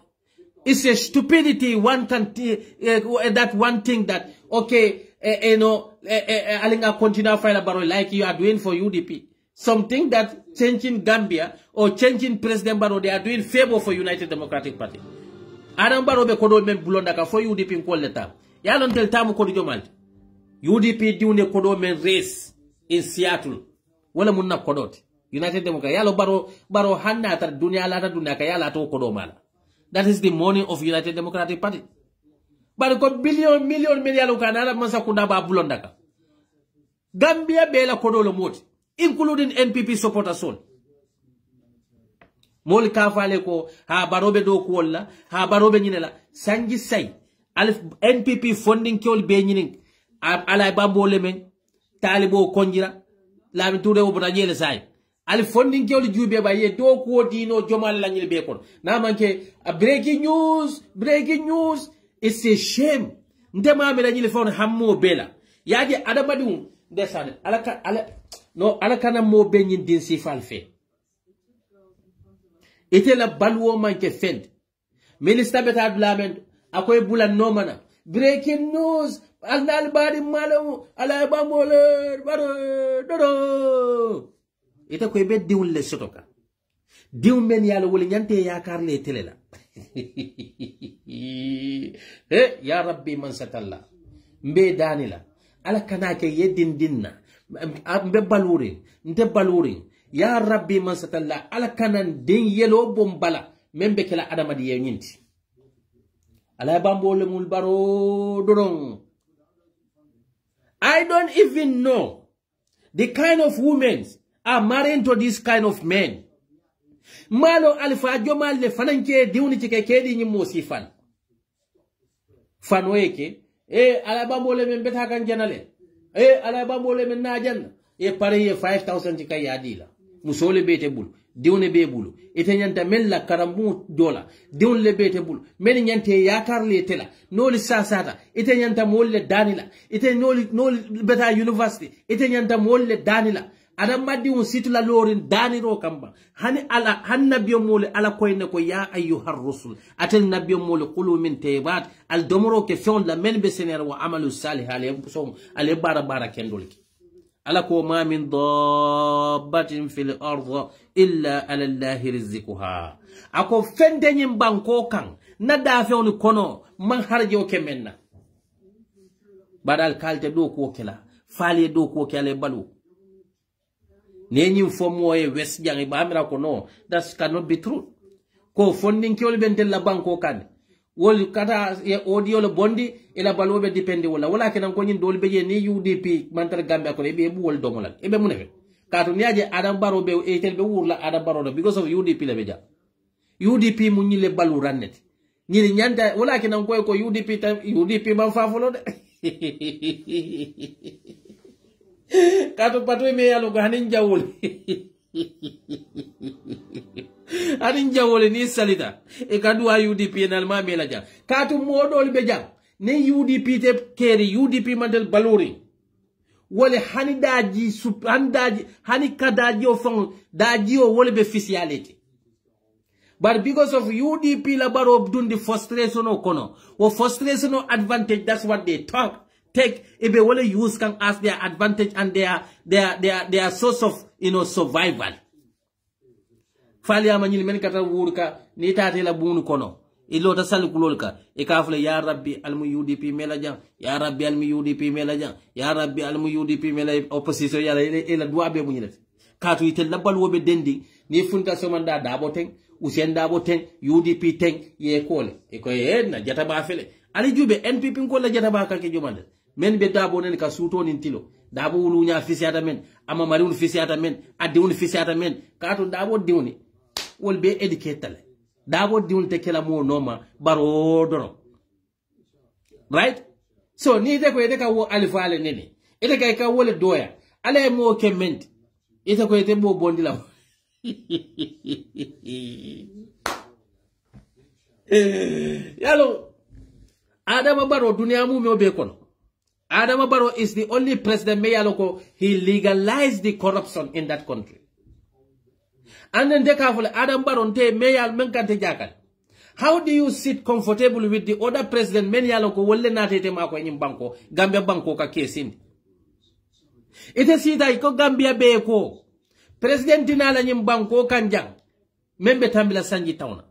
It's a stupidity. One can that one thing that okay, alinga continue fight Barrow like you are doing for UDP. Something that changing Gambia or changing President Barrow, they are doing favor for United Democratic Party. Adam Barrow be kodo men bulonda ka for UDP ngol leta. Ya lon tel tamu kodo jomal. UDP diune kodo men race in Seattle. Wala munna kodot. United Democratic. Yalo baro hanna tar dunia la dunia ka yala to kodo mala. That is the money of United Democratic Party. But ko billion million yalo kanala mansa kunda ba bulonda ka. Gambia bela kodo lo moti, including NPP supporters all. Mol ka fale ko ha barobe do ko wala ha barobe nyinela sanji say alif NPP funding kyol be nyinin ala bambole men talibo konjira lami tude o bota jele say alif funding kyol jube ba ye do ko dino jomal la nyil be kon na manke breaking news. It's a shame ndema me la nyil fon hammo bela yaje adamadu desane ala kana mo be nyin din sifal fe. Ite la balwo manke fend. Minister beta adlamen akoy bulan no mana. Breaking news. Alnal badi malamu ala bamole baro dodo. Ite koy be diwul le sotoka. Diw men yalla wol nyante yakar le tele la. Ya rabbi man satalla. Mbe danila. Ala kana ke yedin dinna. Mbe balurin, nte balurin. Ya rabbi man satalla ala kanan din yelo bombala membe kala adama di yenyinti ala bambole mul baro dorong. I don't even know the kind of women are married to this kind of men. Malo alfa jomal le fananke diuni tike kedi nyi mosifan fanweke ala bambole membe ta kan janale ala bambole men na janna pare ye 5000 tika yadila musole bete bulu diwne be bulu ite nyanta men la karambu dola diwne le bete bulu men nyante yakar le tela noli sasata ite nyanta molle danila ite noli beta university ite nyanta molle danila adam maddi un situla lorin daniro kamba hani ala hannabiyo mole ala koyne ko ya ayyuhar rusul atel nabiyo mole qulu min tayyibat al domoro ke fon la men be sener wa amalu salih ale bara kendolki ala ko ma min dabbatin fil ardh illa ala allahi rizquha ako fende nyim banko kan na dafe on kono man harje o kemenna badal kalte do ko kela fale do ko kele balu nenyi fomo e west jangi ba amira ko no that cannot be true ko funding kyol bentel la banko kan wol kata e audio le bondi ila balobe depende wala kenan ko nyin dol beje ni UDP mantar Gambia ko be wol domolal e be munefe kato niaje Adam Barrow be e tel be wurla Adam Barrow because of UDP le beja UDP mu nyile balu rannet nyili nyanda wala kenan ko UDP man fa folo de kato patu me yalo ko hanin jawol hanin jawol ni salita e kadua UDP nal ma mela ja kato modol be jam ne UDP te keri UDP mandel baluri wole hani daji handaji hani kadaji o fon daji o wole beficiality but because of UDP la baro dundi frustration o kono o frustration o advantage that's what they take if they will use can as their advantage and their source of survival. Fali amanyili men kata wurka ni tate la bunu kono ilo ta sal kulolka e kafle ya rabbi almu UDP melajan ya rabbi almu UDP melajan ya rabbi almu UDP mela opposition ya ila duabe munyilati katu itel labal wobe dendi ni funta somanda dabo ten usien dabo ten UDP ten ye kole e ko na jata ba fele ali jube NPP ko la jata ba ka ke jomande men be dabo nen ka suto nin tilo dabo wulu nya fisiata men ama mari wulu fisiata men adde wulu fisiata men katu dabo diwni wol be educated dabo diwul te kela mo noma baro doro right so ni de ko ede ka wo alifale nene ede ka wole doya ale mo kement ite ko ite bo bondila yalo Adama Barrow dunia mu me obe kono Adama Barrow is the only president me yalo ko he legalized the corruption in that country. And then they have Adam Barrow te me yal men kante jakal. How do you sit comfortable with the other president men yalo ko wolle na tete mako nyim banko Gambia banko ka kesindi. Ite sita iko Gambia be ko president dinala nyim banko kanjang membe tambila sanji tawna.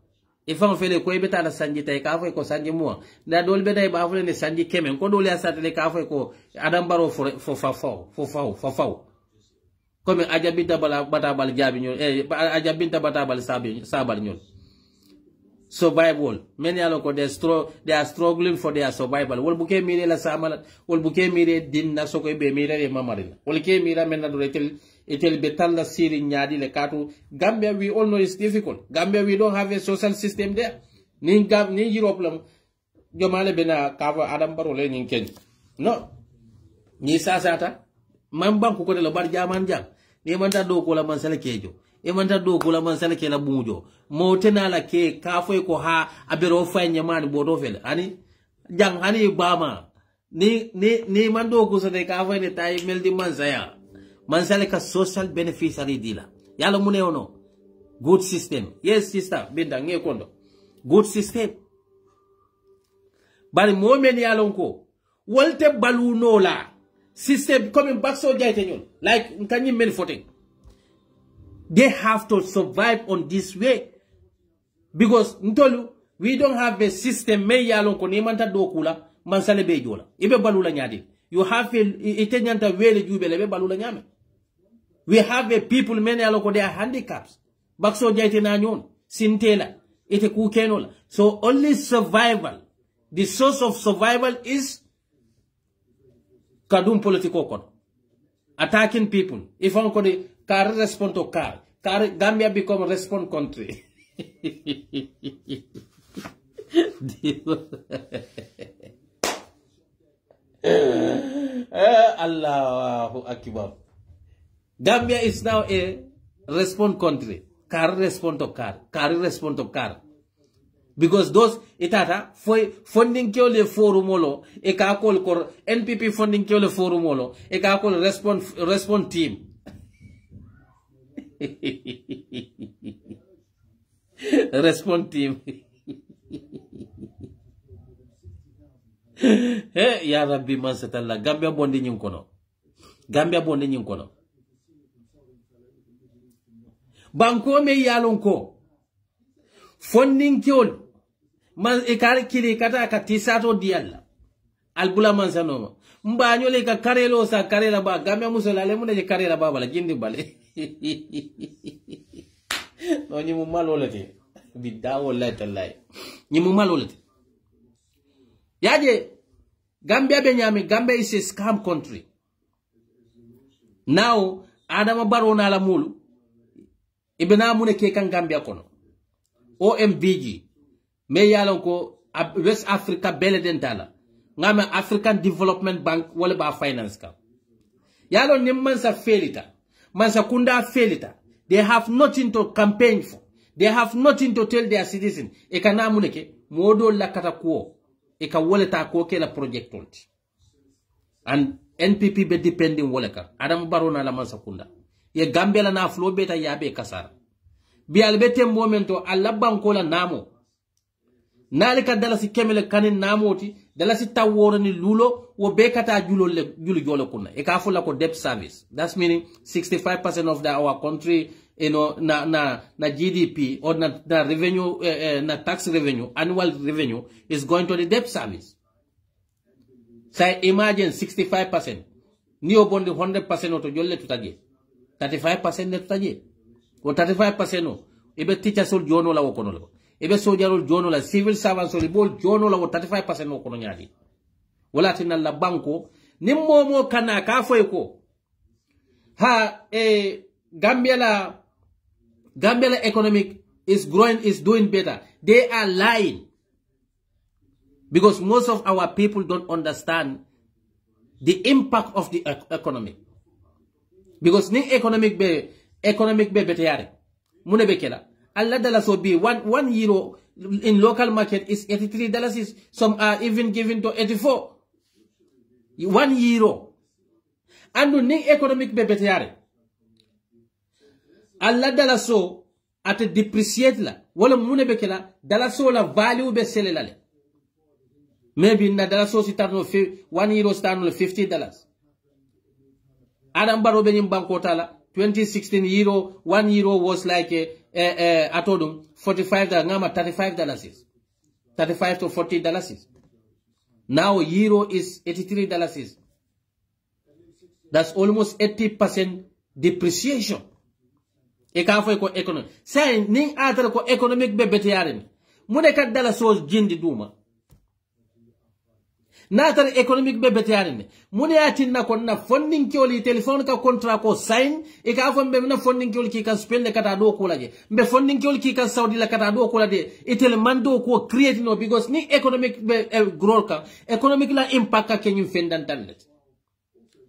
Ifan fele ko ibeta la sanji tay ka fo ko sanji mo da dol be day ba fo ne sanji kemen ko dol ya satale ka fo ko Adam Barrow fo comme ajabinta bala batabal jabi ñol ajabinta batabal sabal ñol survival men yalo ko they are struggling for their survival wol buke mire la samala wol buke mire dinna so ko be mire e mamarina wol ke mira men na do etel be talla siri nyaadi le katu Gambia we all know it's difficult Gambia we don't have a social system there ni Europe lam jomale bena kava Adam Barrow le ni ken no ni sasata man banku ko de la bar jaman jang ni manta do ko la man sala kejo e manta do ko la man sala ke la bujo mo tena la ke ka fo ko ha abero fanya man bodo fel ani jang hani bama ni man do ko so de ka fo ne tay meldi man saya man sala ka social beneficiary dila yalla mu ne wono good system yes sister binda nge kondo good system bari mo men yalon ko wolte balu no la system coming back so like nkanyi men voting they have to survive on this way because ntolu we don't have a system me yalon ko ni manta do kula man sale be jola ibe balula nyadi you have ite nyanta wele jubele be balula nyame we have a people men yalon ko they are handicaps back so na nyon sintela ite ku kenola so only survival the source of survival is kadum politiko kon attacking people if on ko de car respond to car Gambia become respond country Allahu Akbar Gambia is now a respond country car respond to car respond to car because those itata funding kyole forumolo e ka kol kor NPP funding kyole forumolo e ka kol respond team respond team he ya rabbi man satalla Gambia bonde nyin kono banko me yalon ko funding kyole man e kare kili kata ka tisato dialla albula man sanoma mbanyo le ka karelo sa karela ba Gambia musala le mun je karela ba bala jindi bale no nyimu malolati bidawo la talai nyimu malolati Yaje Gambia benyami, Gambia is a scam country. Now Adama Barrow na la mulu ibena mune ke kan Gambia kono. OMVG me yalon ko West Africa beledentala ngama African Development Bank wala ba finance ka. Yalon nim mansa felita. Mansa kunda felita. They have nothing to campaign for. They have nothing to tell their citizens. E kana muneke modo lakata ko e ka woleta ko ke la project onti. And NPP be depending woleka. Adam Barona la mansa kunda. Ye Gambia la na flow beta yabe kasara. Bi albete momento alla banko la namo. Nalika dalasi kemele kanin namoti dalasi taworo ni lulo wo bekata julu jolo kuna. E ka fula ko debt service. That's meaning 65% of our country na GDP or na revenue na tax revenue, annual revenue is going to the debt service. Say imagine 65%. Ni obondi 100% oto jolle tutaje. 35% ne tutaje. Ko 35% no. Ebe teacher sol jono la wokono la. Ebe sojarol jono la, civil servant sol bol jono la wo 35% no kono nyaadi. Wala tinna la banko nimmo kana ka foy ko. Ha Gambia la economic is growing, is doing better. They are lying. Because most of our people don't understand the impact of the economy. Because ni economic be beteyare. Mune bekela. Allah dala so be 1 euro in local market is $83. Is some are even given to 84. 1 euro. And ni economic be beteyare. Allah dala so at depreciate la. Wala mune bekela dala so la value be sele la. Maybe na dala so si tarno 1 euro starno $50. Adam Barrow benim banko tala 2016 euro 1 euro was like atodum $45 ngama $35 is. $35 to $40 is. Now euro is $83 is. That's almost 80% depreciation. E ka fay ko economic. Say ning atara ko economic be beteyare. Mune kat dala so jindi duma. Natar economic be beteyare. Mune atinna ko na funding kyoli telephone ka contract ko sign e ka fo be na funding kyoli ki kan spend kata do ko laje. Be funding kyoli ki kan Saudi la kata do ko lade. Itel mando ko create no because ni economic be growth ka economic la impact ka kenyum fendantal.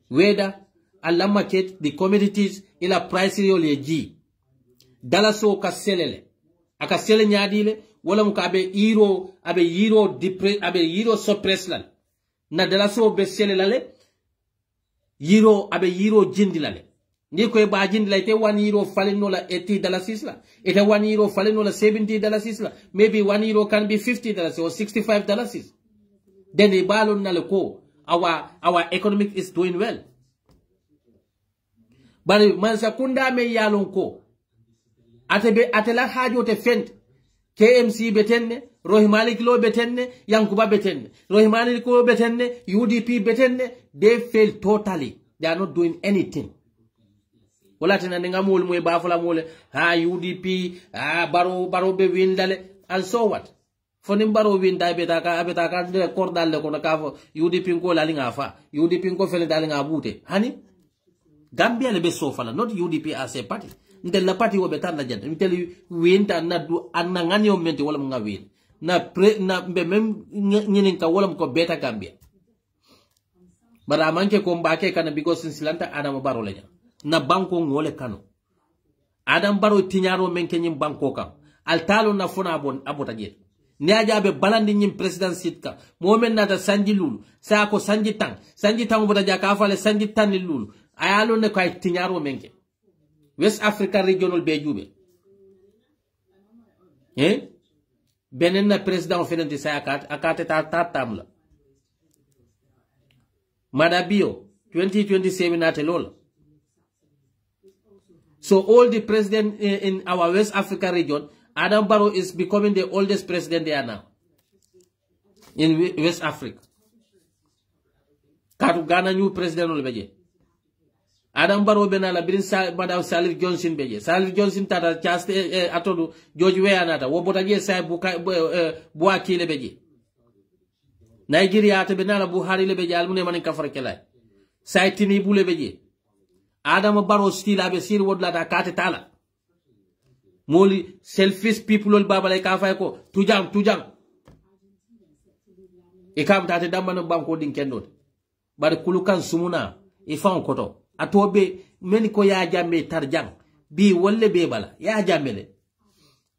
Whether alla market the commodities ila price yoli ji. Dala so ka selele aka sele nyaadile wala muka abe euro suppress lan na dala so be sele lale euro jindilale ni ko ba jindila ite 1 euro falino la $80 la ite 1 euro falino la $70 la maybe 1 euro can be $50 or $65. Then the balon na ko our economic is doing well, but man sakunda me yalon ko atela hajo te fent KMC betenne Rohimalik lo betenne Yankuba betenne Rohimalik lo betenne UDP betenne. They fail totally. They are not doing anything. Wala tena nga mul moy bafula mule ha UDP baro be windale and so what fonim baro winda betaka de kordal le kono kafo UDP ko la linga fa UDP ko fele dal nga bute hani Gambia le be sofala not UDP as a party. Ntel la party wo betan la jant ntel winta na du anna ngani o mente wala nga win na be mem nyinin ka wala ko beta Gambia bara manke ko mbake kana because silanta Adam Barrow leja na banko ngole kano Adam Barrow tinyaro men kenyim banko kam altalo na fona abota jet ni ajabe balandi nyim president sitka momen nata sanji lulu sa ko sanji tang bota jaka fale sanji tan lulu ayalo ne kay tinyaro menke West Africa regional bejube benen na president fenenti sa akate tatamla Madabio 2027 nate lola. So all the president in our West Africa region, Adam Barrow is becoming the oldest president there now in West Africa. Katu Ghana new president olbeje. Adam Barrow benala birin Madam Salif Johnson beje. Salif Johnson tata chaste atodu George Weah nata. Wobota je sai buakile beje. Nigeria to be nala Buhari le beje almune manin kafar kelay saitini bule beje Adama Barrow stila be sir wodla ta kate tala moli selfish people ol babale ka fay ko tujang e kam tate dambana banko din kendot bar kulukan sumuna e fan koto atobe meni ko ya jamme tarjang bi wolle be bala ya jammele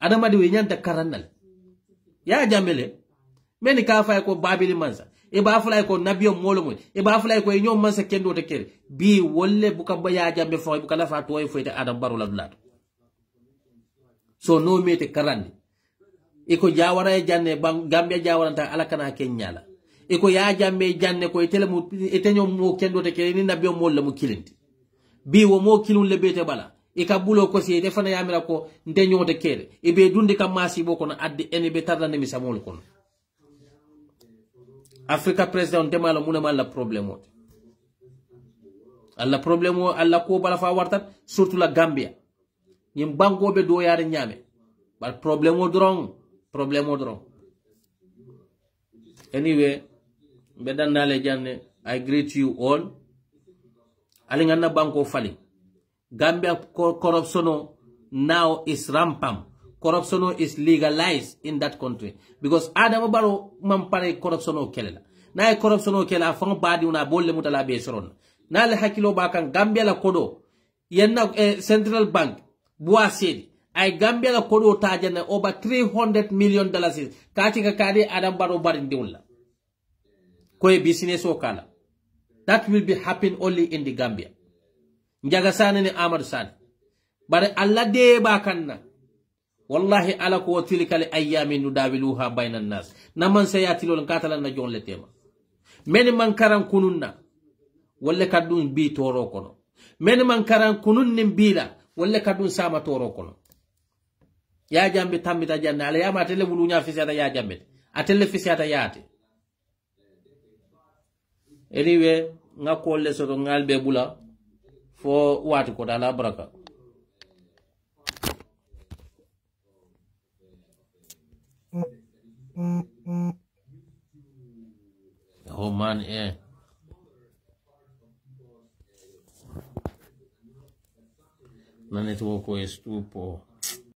Adama di nyanta karannal ya jammele meni ka fay ko babili mansa e ba fulay ko nabiyo molo mo e ba fulay ko ñom mansa kendo te kere bi wolle bu ka baya jambe fo bu ka la fa toy fo te Adam Barrow la dulato so no mete karandi e ko jawara e janne Gambia jawaranta ala kana kenyala e ko ya jambe janne ko e tele mu e te ñom mo kendo te kere ni nabiyo molo mu kilinti bi wo mo kilun le bete bala e ka bulo ko si te fana yamira ko nte ñote kere e be dundi kam masi boko na addi ene be tardane mi samol kono Africa president demala muna mala problème alla problème alla ko bala fa wartat surtout la Gambia ñim banko be do yaare ñame bal problème o dron anyway be dandale janne I greet you all ali nganna banko fali Gambia corruption now is rampant. Corruption is legalized in that country because Adama Barrow man pare corruption o kelela na corruption o kela fon badi una bolle mutala be soron na le hakilo bakan Gambia la kodo yenna Central Bank boisedi ay Gambia la kodo tajana over $300 million kati ka kadi Adama Barrow barindi wala koy business o kala that will be happen only in the Gambia njaga sana ni Amadou Sane bare alla de bakanna wallahi ala ko tilka li ayyamin nudawiluha bainan nas naman sayati lol katala na jon letema men man karan kununna walla kadun bi toro kono men man karan kunun nim bila walla kadun sama toro kono ya jambe tambita janna ala yama tele bulu nya fisata ya jambe atelle fisata yaate anyway ngako le so ngalbe bula fo wati ko dala baraka oh man na network es tupo